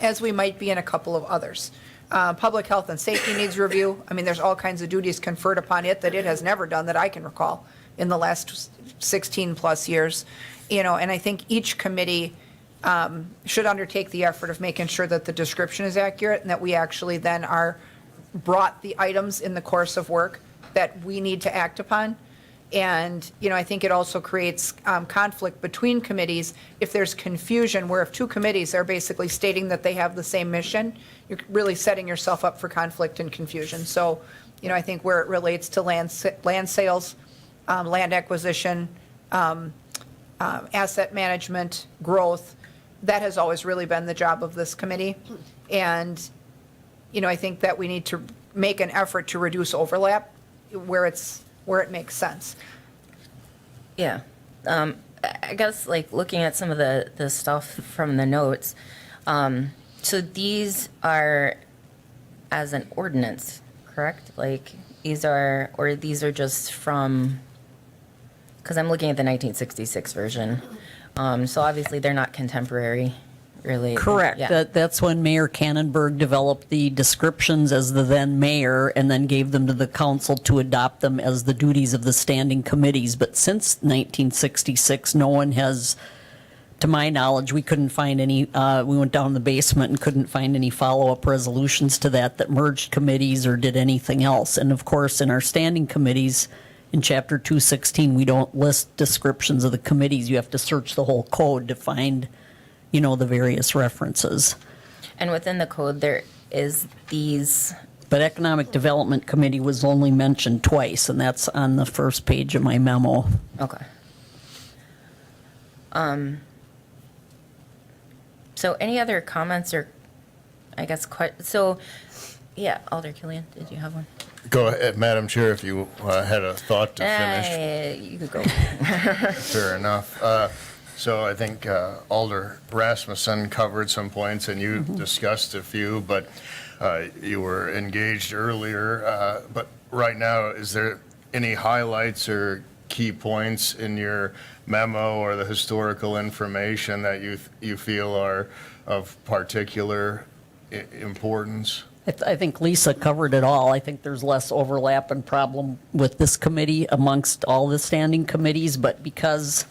as we might be in a couple of others. Public health and safety needs review. I mean, there's all kinds of duties conferred upon it that it has never done that I can recall in the last 16-plus years. And I think each committee should undertake the effort of making sure that the description is accurate and that we actually then are brought the items in the course of work that we need to act upon. And, I think it also creates conflict between committees if there's confusion, where if two committees are basically stating that they have the same mission, you're really setting yourself up for conflict and confusion. So, I think where it relates to land sales, land acquisition, asset management, growth, that has always really been the job of this committee. And, I think that we need to make an effort to reduce overlap where it makes sense. Yeah. I guess looking at some of the stuff from the notes, so these are as an ordinance, correct? These are just from, because I'm looking at the 1966 version. So obviously they're not contemporary, really. Correct. Yeah. That's when Mayor Cannonberg developed the descriptions as the then mayor and then gave them to the council to adopt them as the duties of the standing committees. But since 1966, no one has, to my knowledge, we couldn't find any, we went down in the basement and couldn't find any follow-up resolutions to that merged committees or did anything else. And of course, in our standing committees, in Chapter 216, we don't list descriptions of the committees. You have to search the whole code to find the various references. And within the code, there is these. But Economic Development Committee was only mentioned twice, and that's on the first page of my memo. Okay. So any other comments or, I guess, Alder Killian, did you have one? Go ahead, Madam Chair, if you had a thought to finish. You could go. Fair enough. So I think Alder Rasmussen covered some points, and you discussed a few, but you were engaged earlier. But right now, is there any highlights or key points in your memo or the historical information that you feel are of particular importance? I think Lisa covered it all. I think there's less overlap and problem with this committee amongst all the standing committees, but because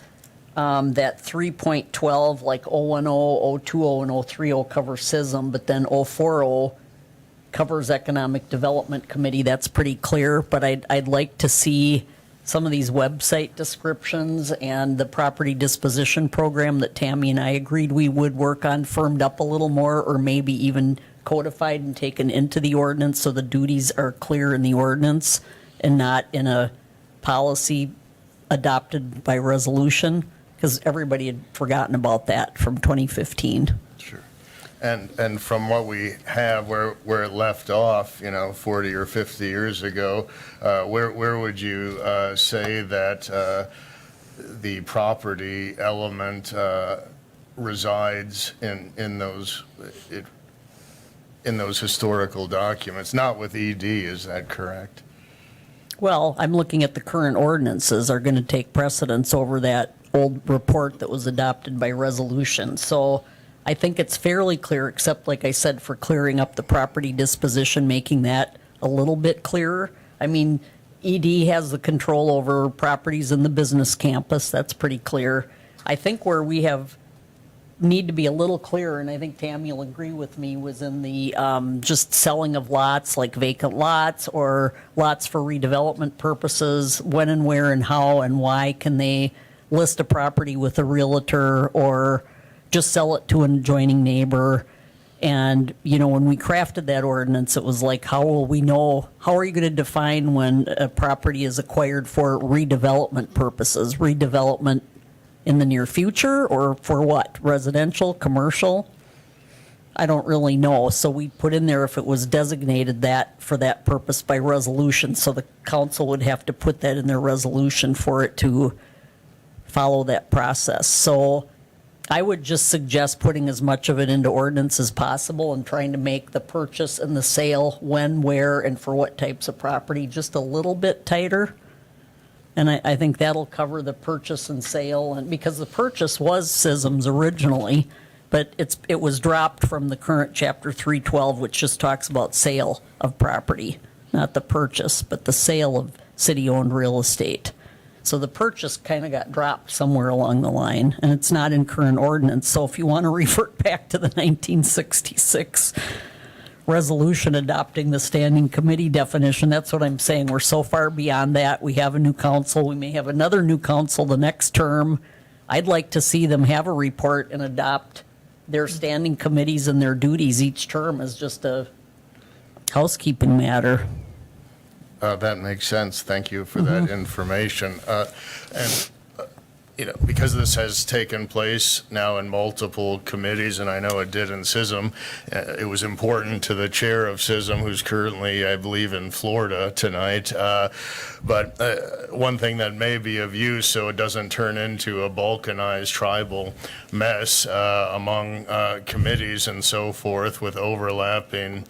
that 3.12, like 010, 020, and 030 cover SISM, but then 040 covers Economic Development Committee, that's pretty clear. But I'd like to see some of these website descriptions and the property disposition program that Tammy and I agreed we would work on firmed up a little more, or maybe even codified and taken into the ordinance so the duties are clear in the ordinance and not in a policy adopted by resolution, because everybody had forgotten about that from 2015. Sure. And from what we have, where it left off, 40 or 50 years ago, where would you say that the property element resides in those historical documents? Not with ED, is that correct? Well, I'm looking at the current ordinances are going to take precedence over that old report that was adopted by resolution. So I think it's fairly clear, except like I said, for clearing up the property disposition, making that a little bit clearer. I mean, ED has the control over properties in the business campus. That's pretty clear. I think where we need to be a little clearer, and I think Tammy will agree with me, was in the just selling of lots, like vacant lots or lots for redevelopment purposes. When and where and how and why can they list a property with a realtor or just sell it to an adjoining neighbor? And, when we crafted that ordinance, it was like, how will we know, how are you going to define when a property is acquired for redevelopment purposes? Redevelopment in the near future, or for what? Residential, commercial? I don't really know. So we put in there if it was designated that for that purpose by resolution. So the council would have to put that in their resolution for it to follow that process. So I would just suggest putting as much of it into ordinance as possible and trying to make the purchase and the sale when, where, and for what types of property just a little bit tighter. And I think that'll cover the purchase and sale, and because the purchase was SISM's originally, but it was dropped from the current Chapter 312, which just talks about sale of property, not the purchase, but the sale of city-owned real estate. So the purchase kind of got dropped somewhere along the line, and it's not in current ordinance. So if you want to revert back to the 1966 resolution adopting the standing committee definition, that's what I'm saying. We're so far beyond that. We have a new council. We may have another new council the next term. I'd like to see them have a report and adopt their standing committees and their duties each term as just a housekeeping matter. That makes sense. Thank you for that information. Because this has taken place now in multiple committees, and I know it did in SISM, it was important to the chair of SISM, who's currently, I believe, in Florida tonight. But one thing that may be of use, so it doesn't turn into a balkanized tribal mess among committees and so forth with overlapping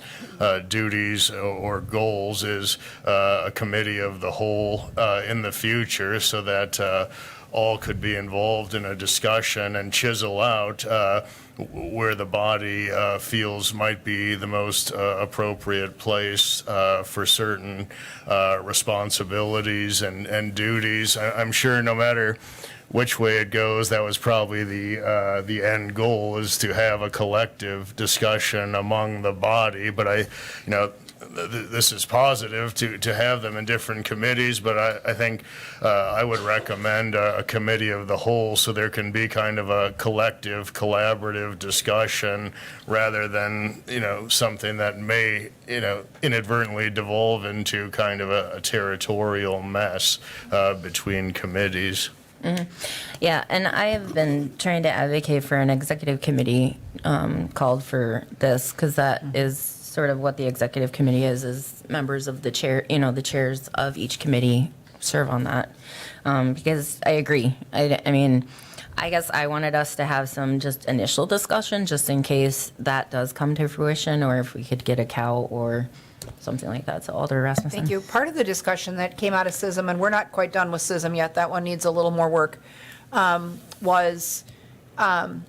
duties or goals, is a committee of the whole in the future, so that all could be involved in a discussion and chisel out where the body feels might be the most appropriate place for certain responsibilities and duties. I'm sure no matter which way it goes, that was probably the end goal, is to have a collective discussion among the body. But this is positive to have them in different committees, but I think I would recommend a committee of the whole, so there can be kind of a collective, collaborative discussion rather than, something that may, inadvertently devolve into kind of a territorial mess between committees. Mm-hmm. Yeah, and I have been trying to advocate for an executive committee called for this, because that is sort of what the executive committee is members of the chair, the chairs of each committee serve on that. Because I agree. I mean, I guess I wanted us to have some just initial discussion just in case that does come to fruition, or if we could get a cow or something like that. So Alder Rasmussen. Thank you. Part of the discussion that came out of SISM, and we're not quite done with SISM yet, that one needs a little more work, was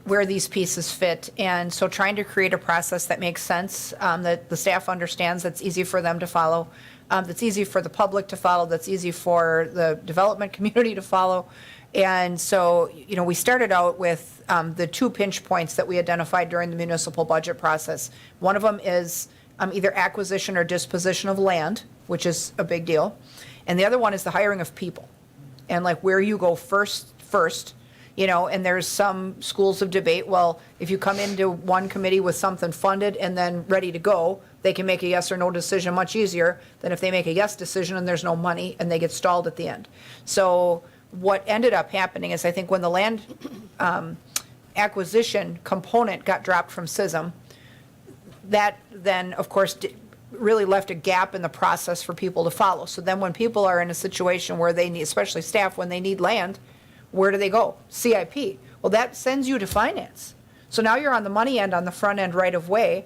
where these pieces fit. And so trying to create a process that makes sense, that the staff understands, that's easy for them to follow, that's easy for the public to follow, that's easy for the development community to follow. And so, we started out with the 2 pinch points that we identified during the municipal budget process. One of them is either acquisition or disposition of land, which is a big deal. And the other one is the hiring of people. And like where you go first, and there's some schools of debate. Well, if you come into one committee with something funded and then ready to go, they can make a yes or no decision much easier than if they make a yes decision and there's no money and they get stalled at the end. So what ended up happening is, I think when the land acquisition component got dropped from SISM, that then, of course, really left a gap in the process for people to follow. So then when people are in a situation where they need, especially staff, when they need land, where do they go? CIP. Well, that sends you to finance. So now you're on the money end, on the front end right away,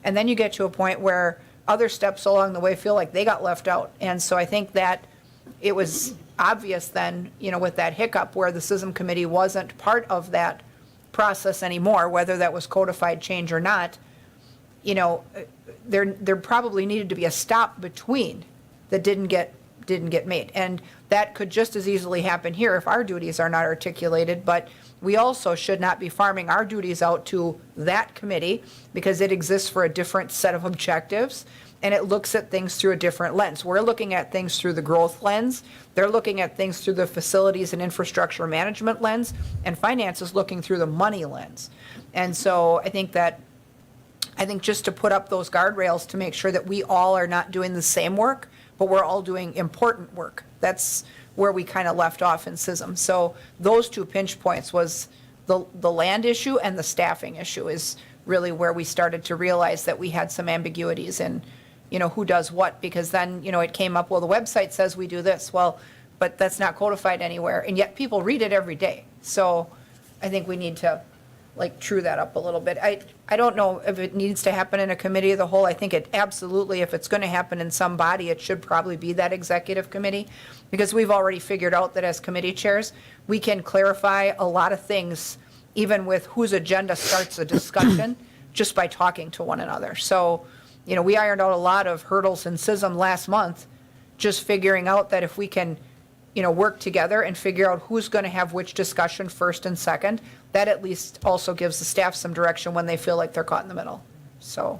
and then you get to a point where other steps along the way feel like they got left out. And so I think that it was obvious then, with that hiccup where the SISM committee wasn't part of that process anymore, whether that was codified change or not, there probably needed to be a stop between that didn't get didn't get made. And that could just as easily happen here if our duties are not articulated, but we also should not be farming our duties out to that committee because it exists for a different set of objectives and it looks at things through a different lens. We're looking at things through the growth lens. They're looking at things through the facilities and infrastructure management lens, and finance is looking through the money lens. And so I think just to put up those guardrails to make sure that we all are not doing the same work, but we're all doing important work. That's where we kind of left off in SISM. So those two pinch points was the land issue and the staffing issue is really where we started to realize that we had some ambiguities in, who does what, because then, it came up, well, the website says we do this. Well, but that's not codified anywhere, and yet people read it every day. So I think we need to, true that up a little bit. I don't know if it needs to happen in a committee of the whole. I think it absolutely, if it's going to happen in some body, it should probably be that executive committee, because we've already figured out that as committee chairs, we can clarify a lot of things, even with whose agenda starts a discussion, just by talking to one another. So, we ironed out a lot of hurdles in SISM last month, just figuring out that if we can, work together and figure out who's going to have which discussion first and second, that at least also gives the staff some direction when they feel like they're caught in the middle. So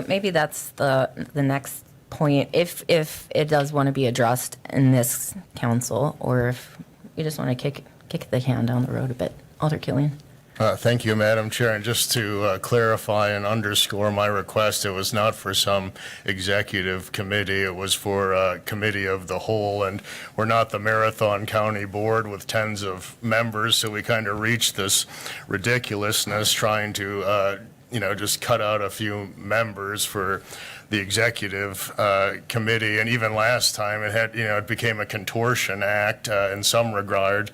maybe that's the next point, if it does want to be addressed in this council, or if we just want to kick the can down the road a bit. Alder Killian. Thank you, Madam Chair. And just to clarify and underscore my request, it was not for some executive committee. It was for a committee of the whole. And we're not the Marathon County Board with tens of members, so we kind of reached this ridiculousness trying to, just cut out a few members for the executive committee. And even last time it had, it became a contortion act in some regard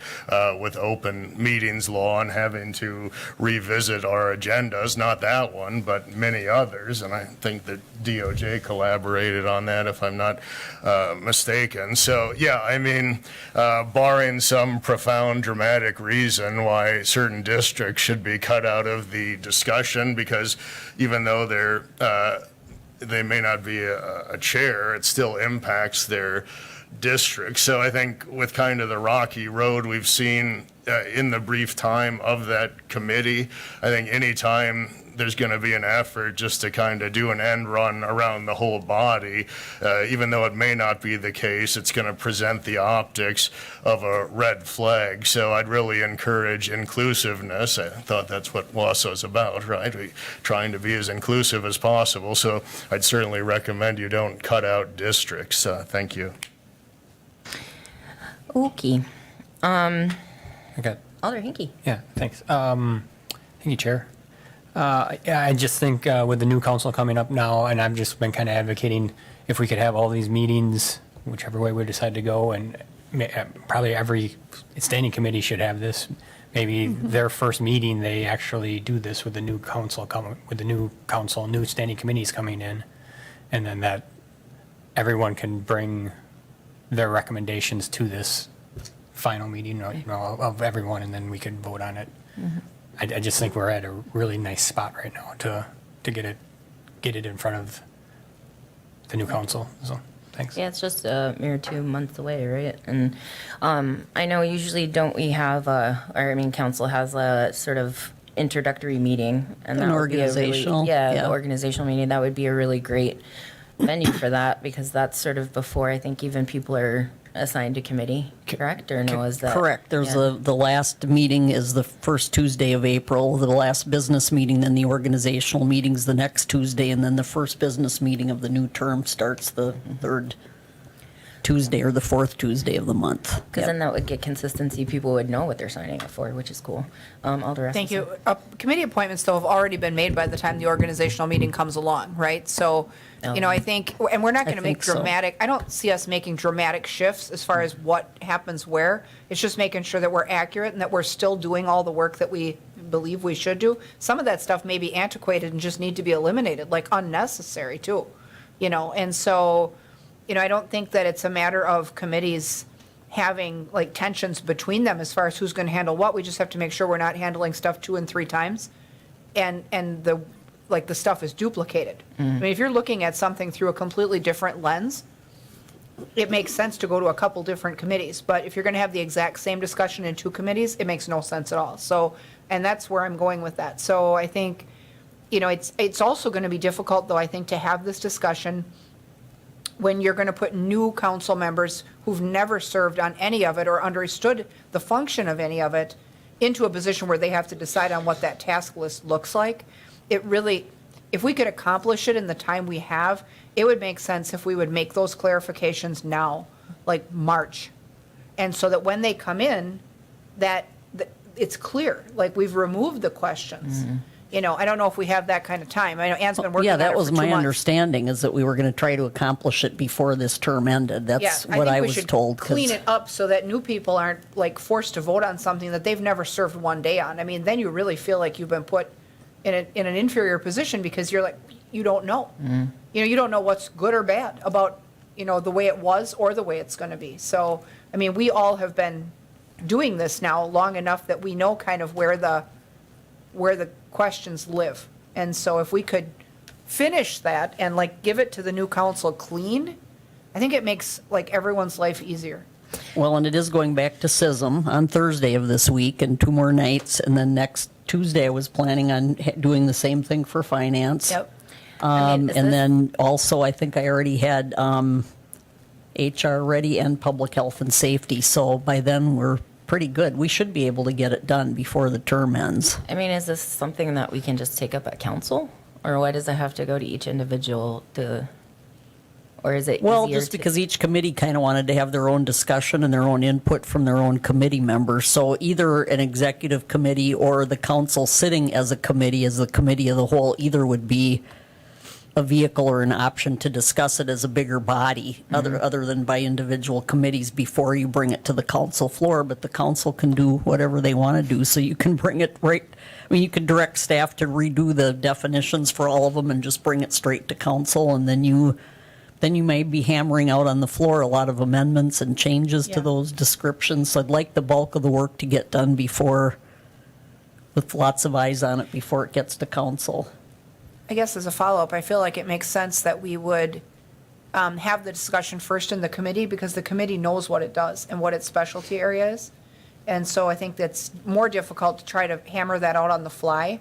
with open meetings law and having to revisit our agendas, not that one, but many others. And I think that DOJ collaborated on that, if I'm not mistaken. So, barring some profound dramatic reason why certain districts should be cut out of the discussion, because even though they may not be a chair, it still impacts their district. So I think with kind of the rocky road we've seen in the brief time of that committee, I think anytime there's going to be an effort just to kind of do an end run around the whole body, even though it may not be the case, it's going to present the optics of a red flag. So I'd really encourage inclusiveness. I thought that's what Wausau's about, right? Trying to be as inclusive as possible. So I'd certainly recommend you don't cut out districts. Thank you. Okay. Okay. Alder Hinkie. Yeah, thanks. Thank you, Chair. I just think with the new council coming up now, and I've just been kind of advocating if we could have all these meetings, whichever way we decide to go, and probably every standing committee should have this. Maybe their first meeting, they actually do this with the new council, new standing committees coming in, and then that everyone can bring their recommendations to this final meeting, of everyone, and then we could vote on it. I just think we're at a really nice spot right now to get it in front of the new council. So thanks. Yeah, it's just a mere 2 months away, right? And I know usually don't we have council has a sort of introductory meeting, and An that would be a really, organizational, the organizational meeting. That would be a really great venue for that, because that's sort of before I think even people are assigned to committee, correct? Or no, is that? Correct. There's yeah. the last meeting is the first Tuesday of April, the last business meeting, then the organizational meeting's the next Tuesday, and then the first business meeting of the new term starts the third Tuesday or the fourth Tuesday of the month. Because then that would get consistency. People would know what they're signing up for, which is cool. Alder thank Rasmussen. you. Committee appointments, though, have already been made by the time the organizational meeting comes along, right? So, I think, and we're not going to make think so. dramatic, I don't see us making dramatic shifts as far as what happens where. It's just making sure that we're accurate and that we're still doing all the work that we believe we should do. Some of that stuff may be antiquated and just need to be eliminated, like unnecessary too, and so, I don't think that it's a matter of committees having like tensions between them as far as who's going to handle what. We just have to make sure we're not handling stuff 2 and 3 times. And like the stuff is duplicated. I mean, if you're looking at something through a completely different lens, it makes sense to go to a couple different committees. But if you're going to have the exact same discussion in two committees, it makes no sense at all. So, and that's where I'm going with that. So I think, it's also going to be difficult, though, I think, to have this discussion when you're going to put new council members who've never served on any of it or understood the function of any of it into a position where they have to decide on what that task list looks like. It really, if we could accomplish it in the time we have, it would make sense if we would make those clarifications now, like March. And so that when they come in, that it's clear, like we've removed the questions. I don't know if we have that kind of time. I know Ann's been working Yeah, on it that for was 2 my months. understanding, is that we were going to try to accomplish it before this term ended. That's Yeah, what think I we was should told. 'Cause- Clean it up so that new people aren't like forced to vote on something that they've never served one day on. I mean, then you really feel like you've been put in an inferior position because you're like, you don't know. You don't know what's good or bad about, the way it was or the way it's going to be. So, I mean, we all have been doing this now long enough that we know kind of where the questions live. And so if we could finish that and like give it to the new council clean, I think it makes like everyone's life easier. Well, and it is going back to SISM on Thursday of this week and 2 more nights. And then next Tuesday, I was planning on doing the same thing for finance. Yep. I mean, is And this- then also, I think I already had HR ready and public health and safety. So by then, we're pretty good. We should be able to get it done before the term ends. I mean, is this something that we can just take up at council? Or why does it have to go to each individual or is it Well, easier just to- because each committee kind of wanted to have their own discussion and their own input from their own committee members. So either an executive committee or the council sitting as a committee, as the committee of the whole, either would be a vehicle or an option to discuss it as a bigger body, other than by individual committees before you bring it to the council floor. But the council can do whatever they want to do. So you can bring it right, I mean, you could direct staff to redo the definitions for all of them and just bring it straight to council. And then you may be hammering out on the floor a lot of amendments and changes to Yeah. those descriptions. So I'd like the bulk of the work to get done before, with lots of eyes on it before it gets to council. I guess as a follow-up, I feel like it makes sense that we would have the discussion first in the committee because the committee knows what it does and what its specialty area is. And so I think that's more difficult to try to hammer that out on the fly.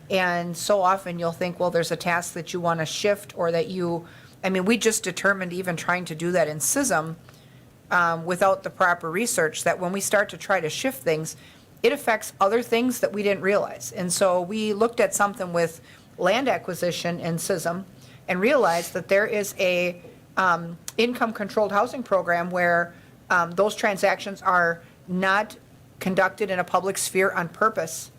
And so often you'll think, well, there's a task that you want to shift or that we just determined even trying to do that in SISM without the proper research, that when we start to try to shift things, it affects other things that we didn't realize. And so we looked at something with land acquisition in SISM and realized that there is a income-controlled housing program where those transactions are not conducted in a public sphere on purpose,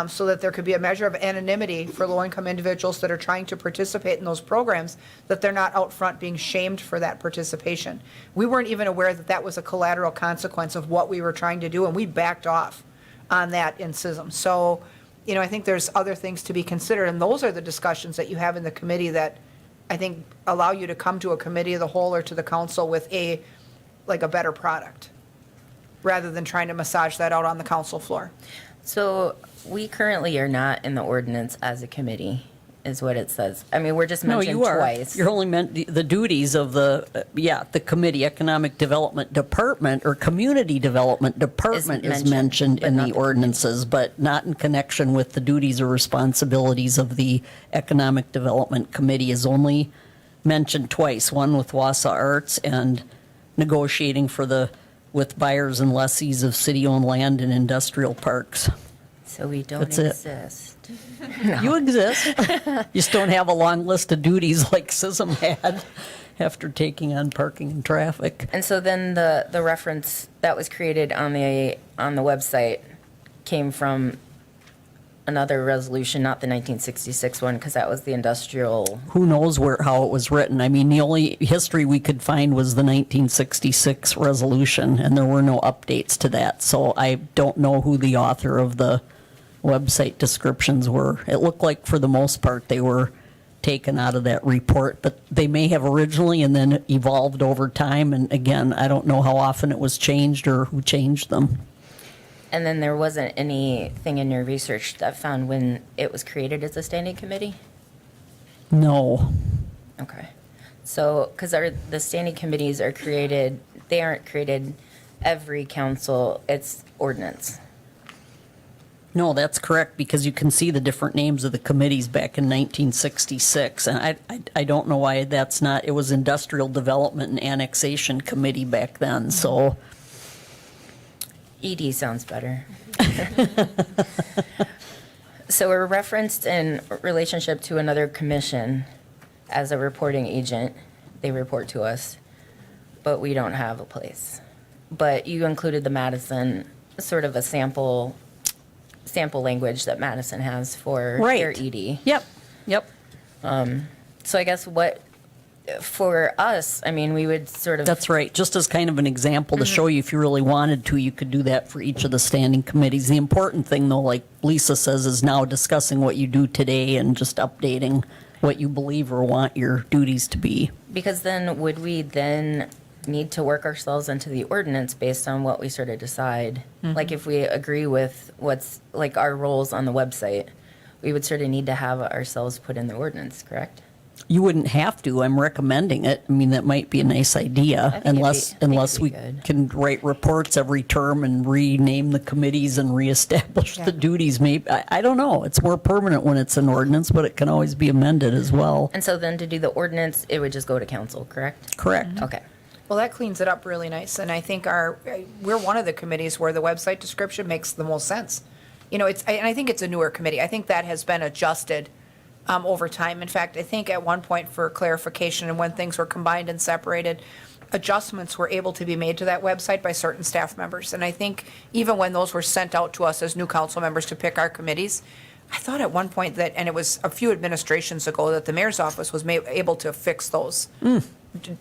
so that there could be a measure of anonymity for low-income individuals that are trying to participate in those programs, that they're not out front being shamed for that participation. We weren't even aware that that was a collateral consequence of what we were trying to do, and we backed off on that in SISM. So, I think there's other things to be considered, and those are the discussions that you have in the committee that I think allow you to come to a committee of the whole or to the council with a better product, rather than trying to massage that out on the council floor. So we currently are not in the ordinance as a committee, is what it says. I mean, we're just No, mentioned you are. twice. You're only meant, the duties of the committee, Economic Development Department or Community Development Department is mentioned but in not the the ordinances, but not in connection with the duties or responsibilities of the Economic Development Committee is only mentioned twice, one with Wausau Arts and negotiating with buyers and lessees of city-owned land and industrial parks. So we don't That's it. exist. You exist. You just don't have a long list of duties like SISM had after taking on parking and traffic. And so then the reference that was created on the website came from another resolution, not the 1966 one, because that was the industrial. Who knows how it was written? I mean, the only history we could find was the 1966 resolution, and there were no updates to that. So I don't know who the author of the website descriptions were. It looked like for the most part they were taken out of that report, but they may have originally and then evolved over time. And again, I don't know how often it was changed or who changed them. And then there wasn't anything in your research that found when it was created as a standing committee? No. Okay. So, because the standing committees are created, they aren't created every council, it's ordinance. No, that's correct, because you can see the different names of the committees back in 1966. And I don't know why that's not, it was Industrial Development and Annexation Committee back then, so. ED sounds better. So we're referenced in relationship to another commission as a reporting agent. They report to us, but we don't have a place. But you included the Madison, sort of a sample language that Madison has for their Right. ED. Yep, yep. So I guess for us, I mean, we would sort of. That's right. Just as kind of an example to show you if you really wanted to, you could do that for each of the standing committees. The important thing, though, like Lisa says, is now discussing what you do today and just updating what you believe or want your duties to be. Because then, would we then need to work ourselves into the ordinance based on what we sort of decide? Like if we agree with what's like our roles on the website, we would sort of need to have ourselves put in the ordinance, correct? You wouldn't have to. I'm recommending it. I mean, that might be a nice idea, I think unless it'd we be good. can write reports every term and rename the committees and reestablish the duties. Maybe I don't know. It's more permanent when it's an ordinance, but it can always be amended as well. And so then to do the ordinance, it would just go to council, correct? Correct. Okay. Well, that cleans it up really nice, and I think we're one of the committees where the website description makes the most sense. You know, and I think it's a newer committee. I think that has been adjusted over time. In fact, I think at one point for clarification and when things were combined and separated, adjustments were able to be made to that website by certain staff members. And I think even when those were sent out to us as new council members to pick our committees, I thought at one point that, and it was a few administrations ago, that the mayor's office was able to fix those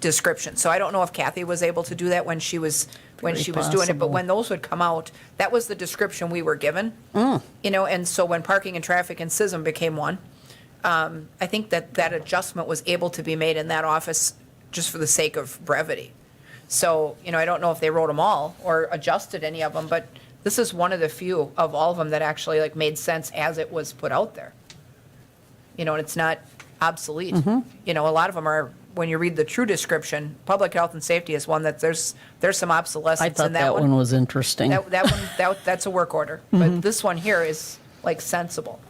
descriptions. So I don't know if Kathy was able to do that when she was doing it, but possible. when those would come out, that was the description we were given. You know, and so when parking and traffic and SISM became one, I think that adjustment was able to be made in that office just for the sake of brevity. So, you know, I don't know if they wrote them all or adjusted any of them, but this is one of the few of all of them that actually like made sense as it was put out there. You know, and it's not obsolete. You know, a lot of them are, when you read the true description, public health and safety is one that there's some obsolescence I in thought that that one was interesting. That one, that's a work order. But this one here is like sensible.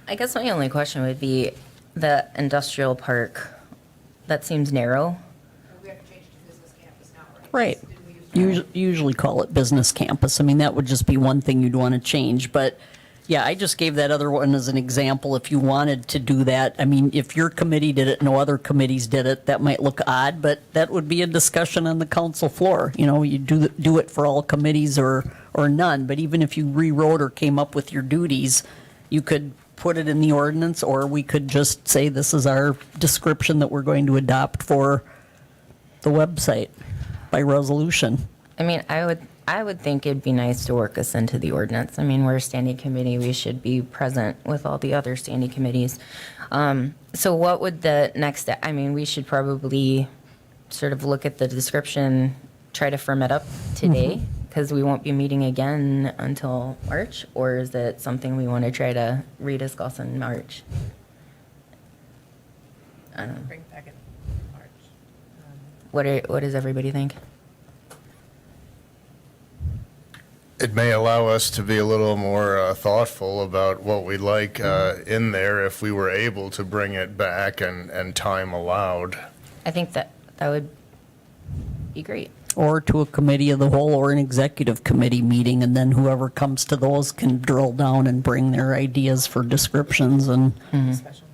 I guess my only question would be the industrial park, that seems narrow. We have to change it to business campus now, Right. Usually call it business campus. I mean, that would just be one thing you'd want to change. But yeah, I just gave that other one as an example. If you wanted to do that, I mean, if your committee did it, no other committees did it, that might look odd, but that would be a discussion on the council floor. You know, you do it for all committees or none. But even if you rewrote or came up with your duties, you could put it in the ordinance, or we could just say this is our description that we're going to adopt for the website by resolution. I mean, I would think it'd be nice to work us into the ordinance. I mean, we're a standing committee, we should be present with all the other standing committees. So what would the next step, I mean, we should probably sort of look at the description, try to firm it up today, because we won't be meeting again until March, or is it something we want to try to rediscuss in March? I don't know. Bring back in March. What does everybody think? It may allow us to be a little more thoughtful about what we'd like in there if we were able to bring it back and time allowed. I think that would be great. Or to a committee of the whole or an executive committee meeting, and then whoever comes to those can drill down and bring their ideas for descriptions and. Special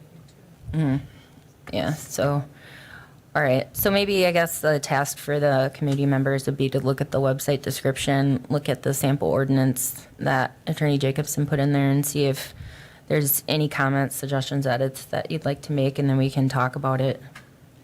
meeting too. Yeah, so, all right. So maybe I guess the task for the committee members would be to look at the website description, look at the sample ordinance that Attorney Jacobson put in there, and see if there's any comments, suggestions, edits that you'd like to make, and then we can talk about it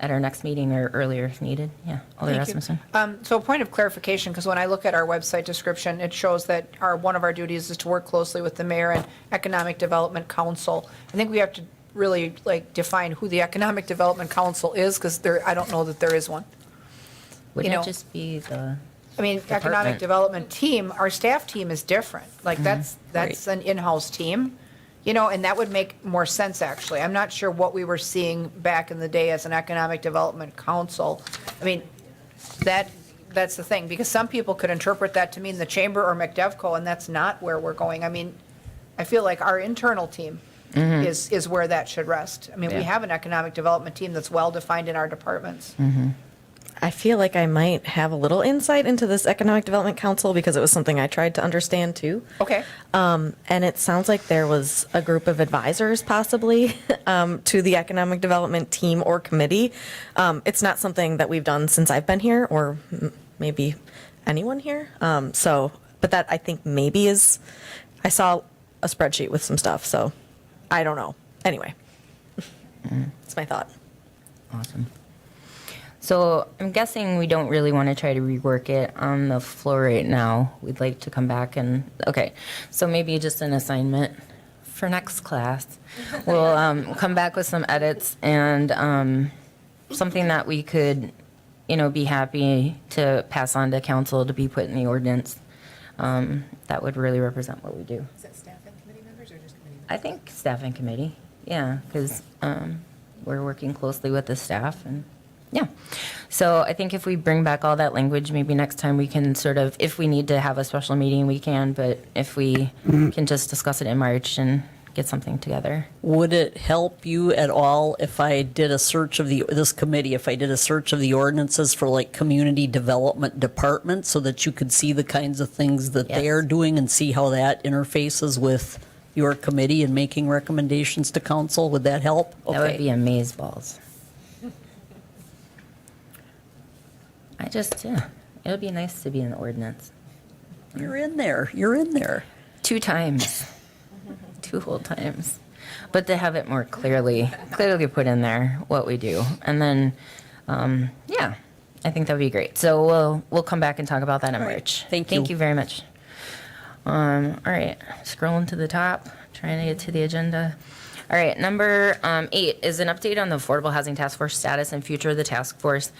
at our next meeting or earlier if needed. Yeah, Alder Thank you. Rasmussen. So a point of clarification, because when I look at our website description, it shows that one of our duties is to work closely with the mayor and Economic Development Council. I think we have to really like define who the Economic Development Council is, because I don't know that there is one. Wouldn't know, it just be the, I mean, Economic Department. Development team, our staff team is different. Like that's Right. an in-house team. And that would make more sense, actually. I'm not sure what we were seeing back in the day as an Economic Development Council. I mean, that's the thing, because some people could interpret that to mean the chamber or McDevco, and that's not where we're going. I mean, I feel like our internal team is where that should rest. I mean, we Yeah. have an economic development team that's well-defined in our departments. I feel like I might have a little insight into this Economic Development Council because it was something I tried to understand too. Okay. And it sounds like there was a group of advisors possibly to the Economic Development team or committee. It's not something that we've done since I've been here, or maybe anyone here. But that I think maybe is, I saw a spreadsheet with some stuff, so I don't know. Anyway, it's my thought. Awesome. So I'm guessing we don't really want to try to rework it on the floor right now. We'd like to come back and, okay, so maybe just an assignment for next class. We'll come back with some edits and something that we could, be happy to pass on to council to be put in the ordinance. That would really represent what we do. Is that staff and committee members or just committee members? I think staff and committee, yeah, because we're working closely with the staff and, yeah. So I think if we bring back all that language, maybe next time we can sort of, if we need to have a special meeting, we can, but if we can just discuss it in March and get something together. Would it help you at all if I did a search of this committee, if I did a search of the ordinances for like community development department so that you could see the kinds of things that they Yes. are doing and see how that interfaces with your committee and making recommendations to council? Would that help? That would be amazeballs. Yeah, it would be nice to be in the ordinance. You're in there. You're in there. 2 times. 2 whole times. But to have it more clearly put in there, what we do. And then, yeah, I think that would be great. So we'll come back and talk about that in March. Thank you. Thank you very much. All right, scrolling to the top, trying to get to the agenda. All right, number 8 is an update on the Affordable Housing Task Force status and future of the task force.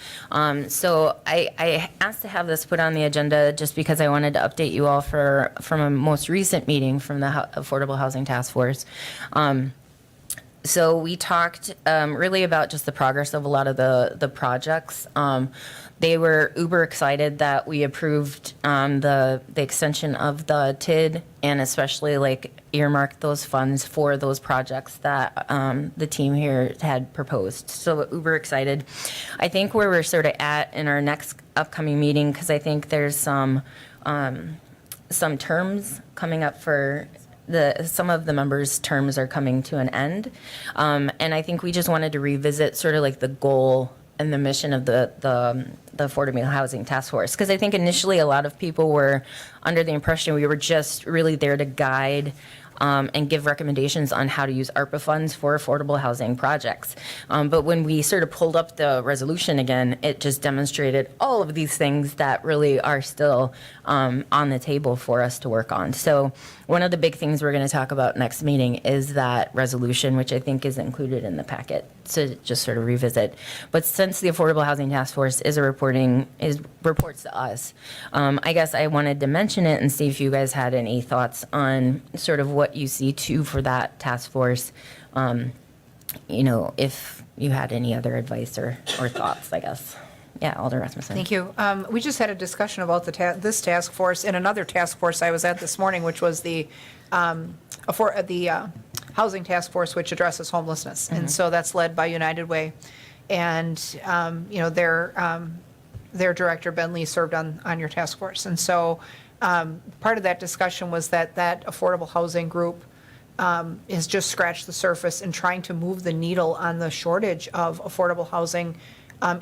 So I asked to have this put on the agenda just because I wanted to update you all from a most recent meeting from the Affordable Housing Task Force. So we talked really about just the progress of a lot of the projects. They were uber excited that we approved the extension of the TID and especially like earmarked those funds for those projects that the team here had proposed. So uber excited. I think where we're sort of at in our next upcoming meeting, because I think there's some terms coming up for some of the members' terms are coming to an end. And I think we just wanted to revisit sort of like the goal and the mission of the Affordable Housing Task Force. Because I think initially a lot of people were under the impression we were just really there to guide and give recommendations on how to use ARPA funds for affordable housing projects. But when we sort of pulled up the resolution again, it just demonstrated all of these things that really are still on the table for us to work on. So one of the big things we're going to talk about next meeting is that resolution, which I think is included in the packet, to just sort of revisit. But since the Affordable Housing Task Force reports to us, I guess I wanted to mention it and see if you guys had any thoughts on sort of what you see too for that task force. If you had any other advice or thoughts, I guess. Yeah, Alder Rasmussen. Thank you. We just had a discussion about this task force in another task force I was at this morning, which was the housing task force, which addresses homelessness. And so that's led by United Way. And, their director, Ben Lee, served on your task force. And so part of that discussion was that affordable housing group has just scratched the surface in trying to move the needle on the shortage of affordable housing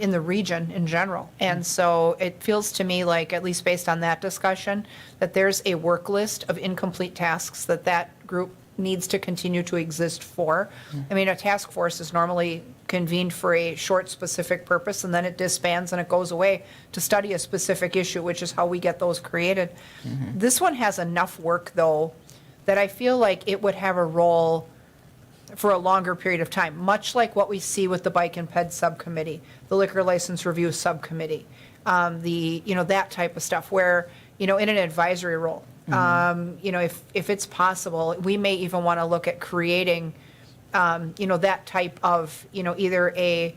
in the region in general. And so it feels to me like, at least based on that discussion, that there's a work list of incomplete tasks that group needs to continue to exist for. I mean, a task force is normally convened for a short, specific purpose, and then it disbands and it goes away to study a specific issue, which is how we get those created. This one has enough work, though, that I feel like it would have a role for a longer period of time, much like what we see with the Bike and Ped Subcommittee, the Liquor License Review Subcommittee, that type of stuff, where, in an advisory role. If it's possible, we may even want to look at creating, that type of, either a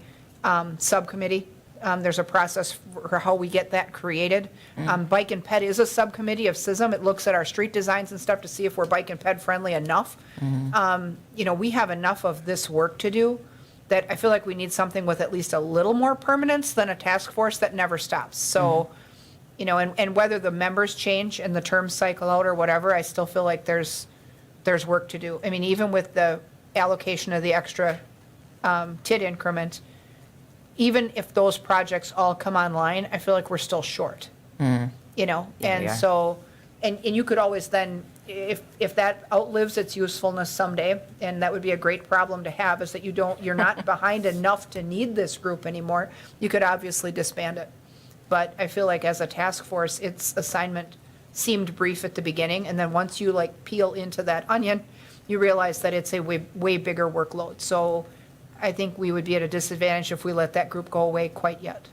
subcommittee. There's a process for how we get that created. Bike and Ped is a subcommittee of SISM. It looks at our street designs and stuff to see if we're bike and ped friendly enough. We have enough of this work to do that I feel like we need something with at least a little more permanence than a task force that never stops. So, and whether the members change and the terms cycle out or whatever, I still feel like there's work to do. I mean, even with the allocation of the extra TID increment, even if those projects all come online, I feel like we're still short. And we are. so, and you could always then, if that outlives its usefulness someday, and that would be a great problem to have, is that you're not behind enough to need this group anymore, you could obviously disband it. But I feel like as a task force, its assignment seemed brief at the beginning, and then once you peel into that onion, you realize that it's a way bigger workload. So I think we would be at a disadvantage if we let that group go away quite yet.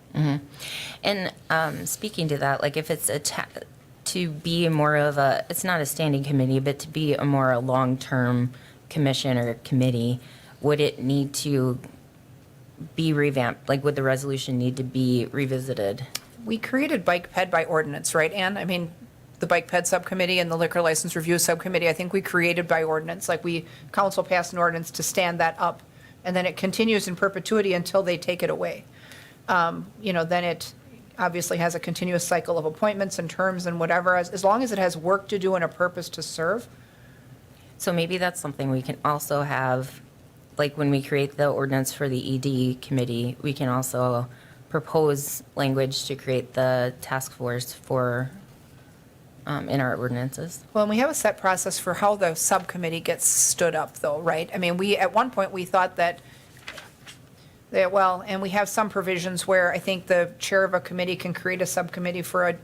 And speaking to that, if it's to be more of it's not a standing committee, but to be a more long-term commission or committee, would it need to be revamped? Would the resolution need to be revisited? We created Bike Ped by ordinance, right, Ann? I mean, the Bike Ped Subcommittee and the Liquor License Review Subcommittee, I think we created by ordinance. Council passed an ordinance to stand that up, and then it continues in perpetuity until they take it away. Then it obviously has a continuous cycle of appointments and terms and whatever, as long as it has work to do and a purpose to serve. So maybe that's something we can also have, when we create the ordinance for the ED committee, we can also propose language to create the task force for, in our ordinances. Well, and we have a set process for how the subcommittee gets stood up, though, right? I mean, at one point, we thought that, and we have some provisions where I think the chair of a committee can create a subcommittee for a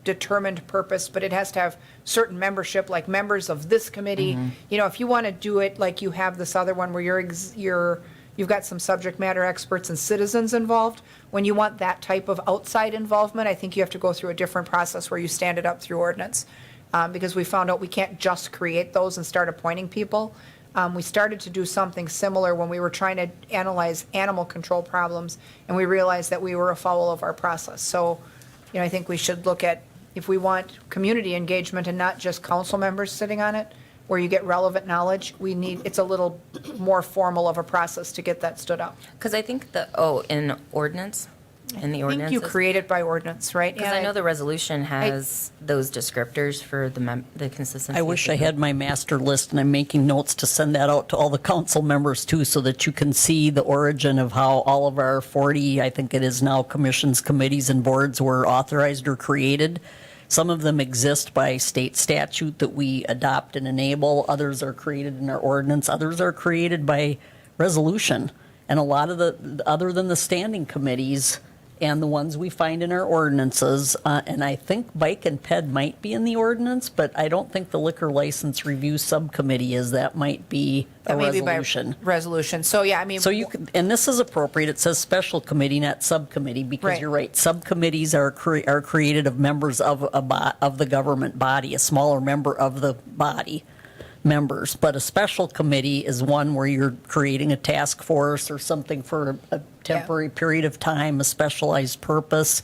determined purpose, but it has to have certain membership, like members of this committee. If you want to do it like you have this other one where you've got some subject matter experts and citizens involved, when you want that type of outside involvement, I think you have to go through a different process where you stand it up through ordinance. Because we found out we can't just create those and start appointing people. We started to do something similar when we were trying to analyze animal control problems, and we realized that we were afoul of our process. So, I think we should look at, if we want community engagement and not just council members sitting on it, where you get relevant knowledge, it's a little more formal of a process to get that stood up. Because I think in ordinance, in the I think ordinances. you create it by ordinance, right? Because I know the resolution has those descriptors for the consistency. I wish I had my master list, and I'm making notes to send that out to all the council members too, so that you can see the origin of how all of our 40, I think it is now, commissions, committees, and boards were authorized or created. Some of them exist by state statute that we adopt and enable. Others are created in our ordinance. Others are created by resolution. And a lot of other than the standing committees and the ones we find in our ordinances, and I think Bike and Ped might be in the ordinance, but I don't think the Liquor License Review Subcommittee is. That might be a resolution. Resolution. So, yeah, I mean. So you can, and this is appropriate, it says special committee, not subcommittee, because Right. you're right, subcommittees are created of members of of the government body, a smaller member of the body members. But a special committee is one where you're creating a task force or something for a temporary period of time, a specialized purpose,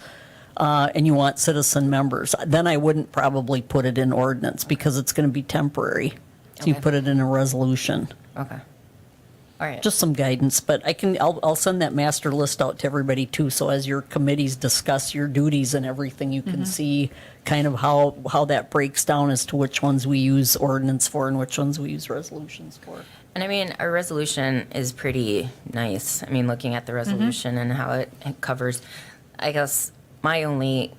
and you want citizen members. Then I wouldn't probably put it in ordinance because it's going to be temporary. So you Okay. put it in a resolution. Okay. All right. Just some guidance, but I'll send that master list out to everybody too, so as your committees discuss your duties and everything, you can see kind of how that breaks down as to which ones we use ordinance for and which ones we use resolutions for. And I mean, our resolution is pretty nice. I mean, looking at the resolution and how it covers, I guess my only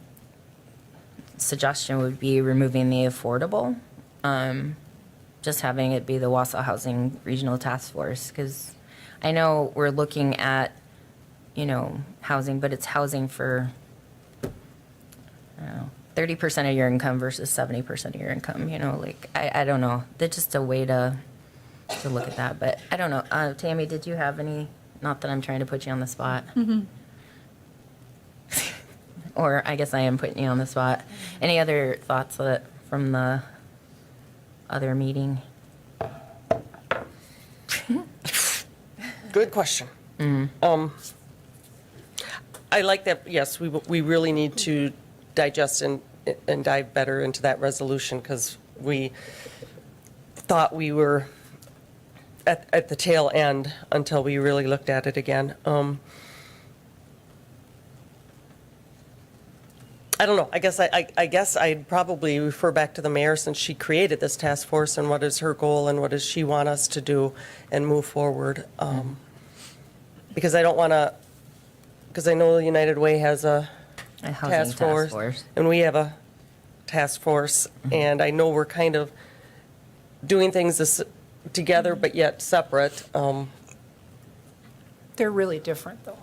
suggestion would be removing the affordable. Just having it be the Wausau Housing Regional Task Force, because I know we're looking at, housing, but it's housing for, 30% of your income versus 70% of your income, I don't know. That's just a way to look at that, but I don't know. Tammy, did you have any, not that I'm trying to put you on the spot. Or I guess I am putting you on the spot. Any other thoughts from the other meeting? Good question. I like that, yes, we really need to digest and dive better into that resolution, because we thought we were at the tail end until we really looked at it again. I don't know. I guess I'd probably refer back to the mayor, since she created this task force, and what is her goal and what does she want us to do and move forward. Because I don't want to, because I know United Way has a Housing task force, and we have a task force, and I know we're kind of doing things together but yet separate. They're really different, though.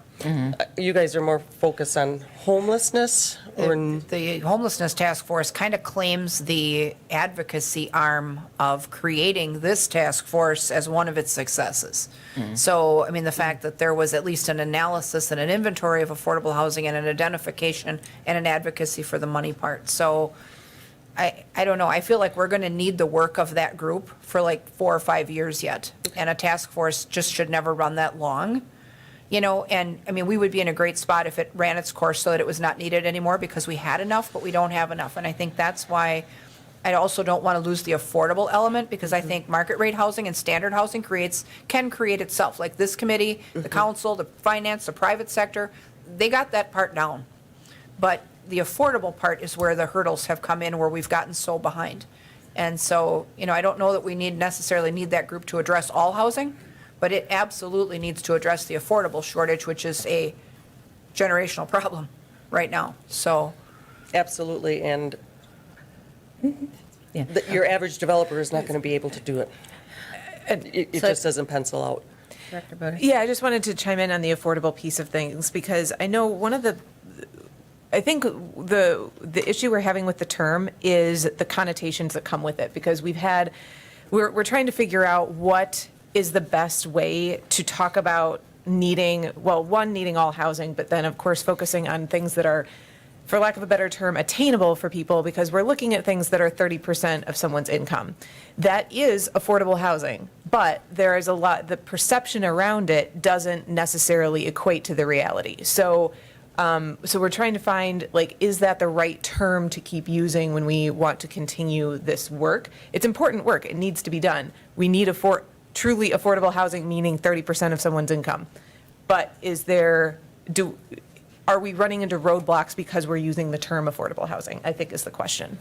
You guys are more focused on homelessness, or The homelessness task force kind of claims the advocacy arm of creating this task force as one of its successes. So, I mean, the fact that there was at least an analysis and an inventory of affordable housing and an identification and an advocacy for the money part. So I don't know. I feel like we're going to need the work of that group for like 4 or 5 years yet. And a task force just should never run that long. You know, and I mean, we would be in a great spot if it ran its course so that it was not needed anymore, because we had enough, but we don't have enough. And I think that's why I also don't want to lose the affordable element, because I think market rate housing and standard housing can create itself. Like this committee, the council, the finance, the private sector, they got that part down. But the affordable part is where the hurdles have come in, where we've gotten so behind. And so, you know, I don't know that we necessarily need that group to address all housing, but it absolutely needs to address the affordable shortage, which is a generational problem right now. So, absolutely, and Yeah. your average developer is not going to be able to do it. It So- just doesn't pencil out. Director Boda? Yeah, I just wanted to chime in on the affordable piece of things, because I know I think the issue we're having with the term is the connotations that come with it, because we're trying to figure out what is the best way to talk about needing all housing, but then of course focusing on things that are, for lack of a better term, attainable for people, because we're looking at things that are 30% of someone's income. That is affordable housing, but there is the perception around it doesn't necessarily equate to the reality. So we're trying to find, like, is that the right term to keep using when we want to continue this work? It's important work. It needs to be done. We need truly affordable housing, meaning 30% of someone's income. But are we running into roadblocks because we're using the term affordable housing, I think is the question.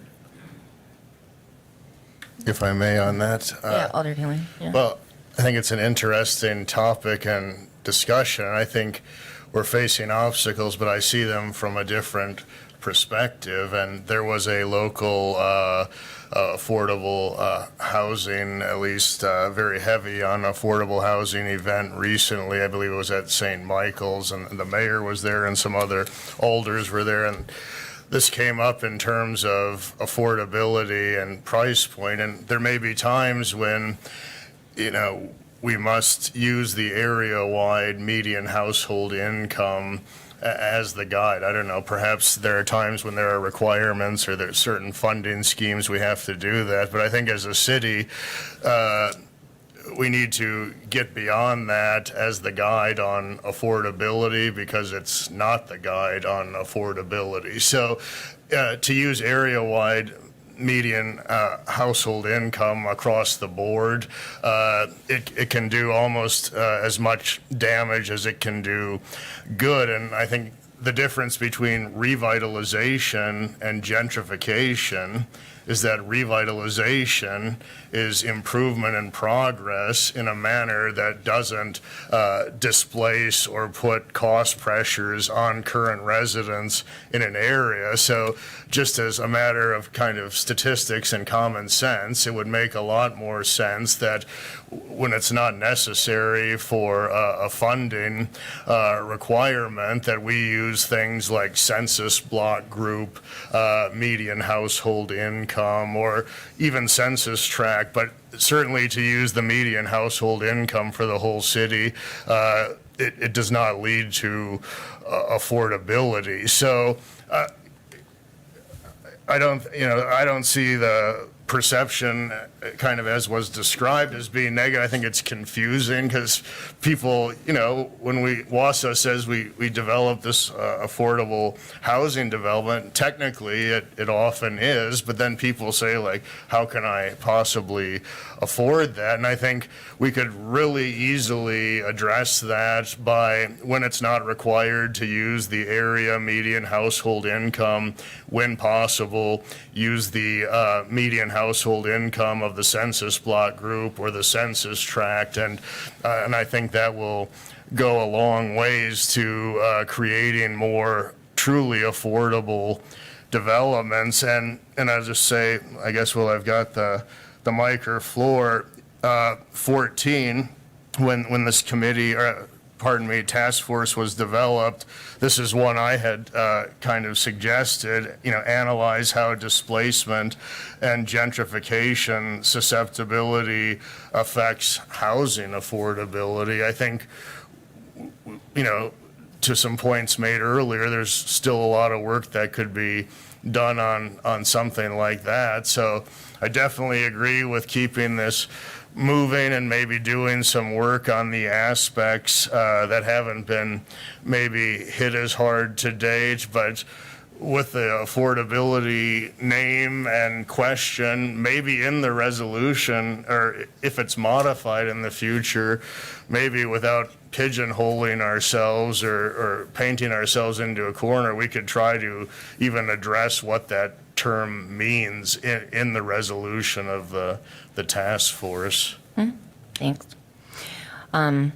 If I may on that. Yeah, Alder Taylor. Yeah. Well, I think it's an interesting topic and discussion. I think we're facing obstacles, but I see them from a different perspective. And there was a local affordable housing, at least very heavy on affordable housing event recently. I believe it was at St. Michael's, and the mayor was there and some other alders were there. And this came up in terms of affordability and price point. And there may be times when, you know, we must use the area-wide median household income as the guide. I don't know, perhaps there are times when there are requirements or there's certain funding schemes we have to do that. But I think as a city, we need to get beyond that as the guide on affordability, because it's not the guide on affordability. So to use area-wide median household income across the board, it can do almost as much damage as it can do good. And I think the difference between revitalization and gentrification is that revitalization is improvement and progress in a manner that doesn't displace or put cost pressures on current residents in an area. So just as a matter of kind of statistics and common sense, it would make a lot more sense that when it's not necessary for a funding requirement, that we use things like census block group, median household income, or even census tract. But certainly to use the median household income for the whole city, it does not lead to affordability. So I don't see the perception, kind of as was described as being negative. I think it's confusing because people, when Wausau says we develop this affordable housing development, technically it often is, but then people say, like, how can I possibly afford that? And I think we could really easily address that by, when it's not required to use the area median household income, when possible, use the median household income of the census block group or the census tract, and I think that will go a long ways to creating more truly affordable developments. And I'll just say, I guess while I've got the mic or floor, 14, when this committee, or pardon me, task force was developed, this is one I had kind of suggested, analyze how displacement and gentrification susceptibility affects housing affordability. I think, to some points made earlier, there's still a lot of work that could be done on something like that. So I definitely agree with keeping this moving and maybe doing some work on the aspects that haven't been maybe hit as hard to date, but with the affordability name and question, maybe in the resolution, or if it's modified in the future, maybe without pigeonholing ourselves or painting ourselves into a corner, we could try to even address what that term means in the resolution of the task force. Thanks. I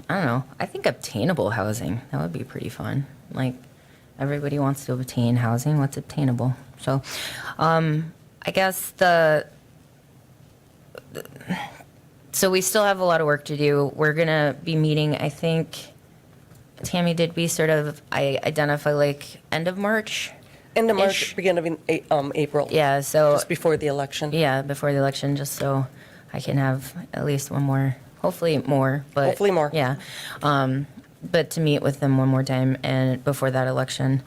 don't know. I think obtainable housing, that would be pretty fun. Like, everybody wants to obtain housing. What's obtainable? So, I guess so we still have a lot of work to do. We're going to be meeting, I think, Tammy, did we sort of identify like end of March? End of March, beginning of April. Yeah, so. Just before the election. Yeah, before the election, just so I can have at least one more, hopefully more, but. Hopefully more. Yeah. But to meet with them one more time and before that election.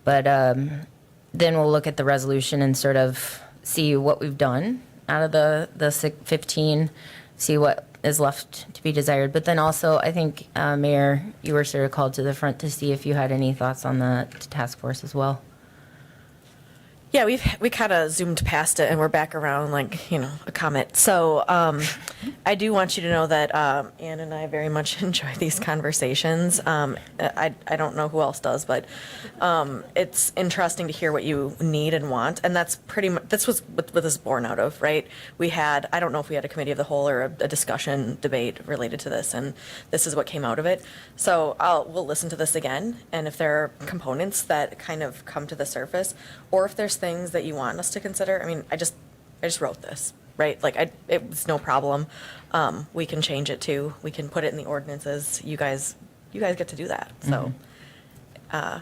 But then we'll look at the resolution and sort of see what we've done out of the 15, see what is left to be desired. But then also, I think, Mayor, you were sort of called to the front to see if you had any thoughts on the task force as well. Yeah, we kind of zoomed past it and we're back around like, a comet. So I do want you to know that Ann and I very much enjoy these conversations. I don't know who else does, but it's interesting to hear what you need and want. And that's pretty much, that's what this is born out of, right? I don't know if we had a committee of the whole or a discussion debate related to this, and this is what came out of it. So we'll listen to this again. And if there are components that kind of come to the surface, or if there's things that you want us to consider, I mean, I just wrote this, right? Like, it was no problem. We can change it too. We can put it in the ordinances. You guys get to do that. So, I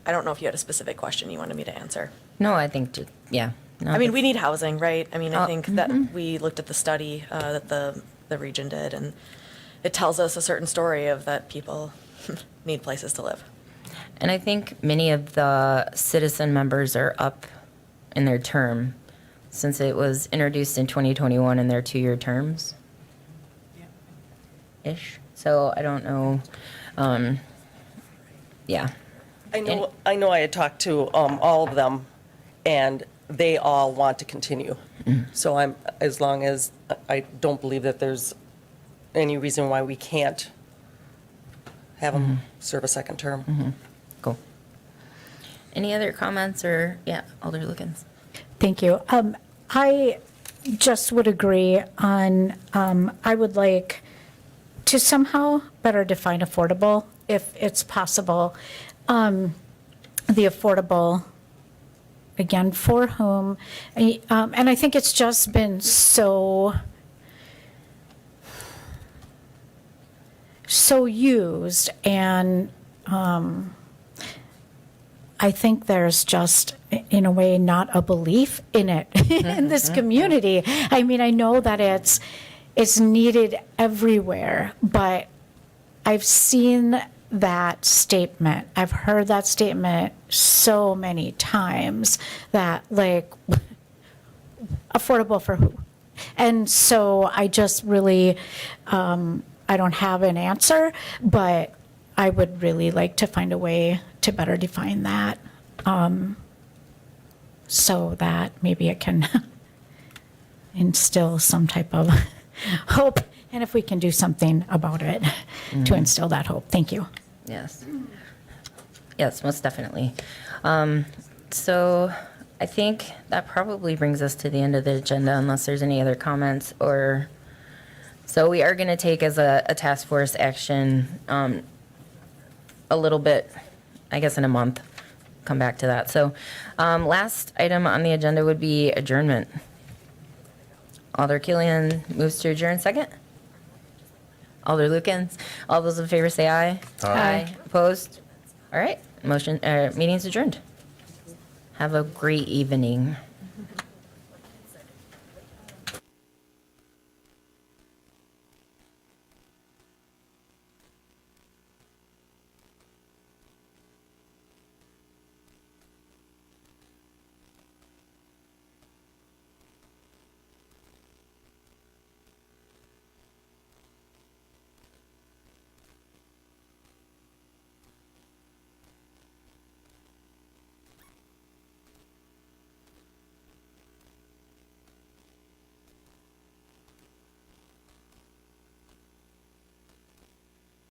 don't know if you had a specific question you wanted me to answer. No, I think, yeah. No, I mean, we need housing, right? I mean, I Oh, think that we looked at the study that the region did, and it tells us a certain story of that people need places to live. And I think many of the citizen members are up in their term since it was introduced in 2021 in their 2-year terms. Ish. So I don't know. Yeah. I know I had talked to all of them, and they all want to continue. So as long as I don't believe that there's any reason why we can't have them serve a second term. Cool. Any other comments or, Alder Lukens? Thank you. I just would agree on, I would like to somehow better define affordable, if it's possible. The affordable, again, for whom? And I think it's just been so used, and I think there's just, in a way, not a belief in it in this community. I mean, I know that it's needed everywhere, but I've seen that statement. I've heard that statement so many times that, like, affordable for who? And so I just really, I don't have an answer, but I would really like to find a way to better define that, so that maybe it can instill some type of hope, and if we can do something about it to instill that hope. Thank you. Yes. Yes, most definitely. So I think that probably brings us to the end of the agenda unless there's any other comments or, so we are going to take as a task force action a little bit, I guess in a month, come back to that. So last item on the agenda would be adjournment. Alder Killian moves to adjourn second. Alder Lukens, all those in favor say aye. Aye. Opposed? All right, motion, meeting's adjourned. Have a great evening.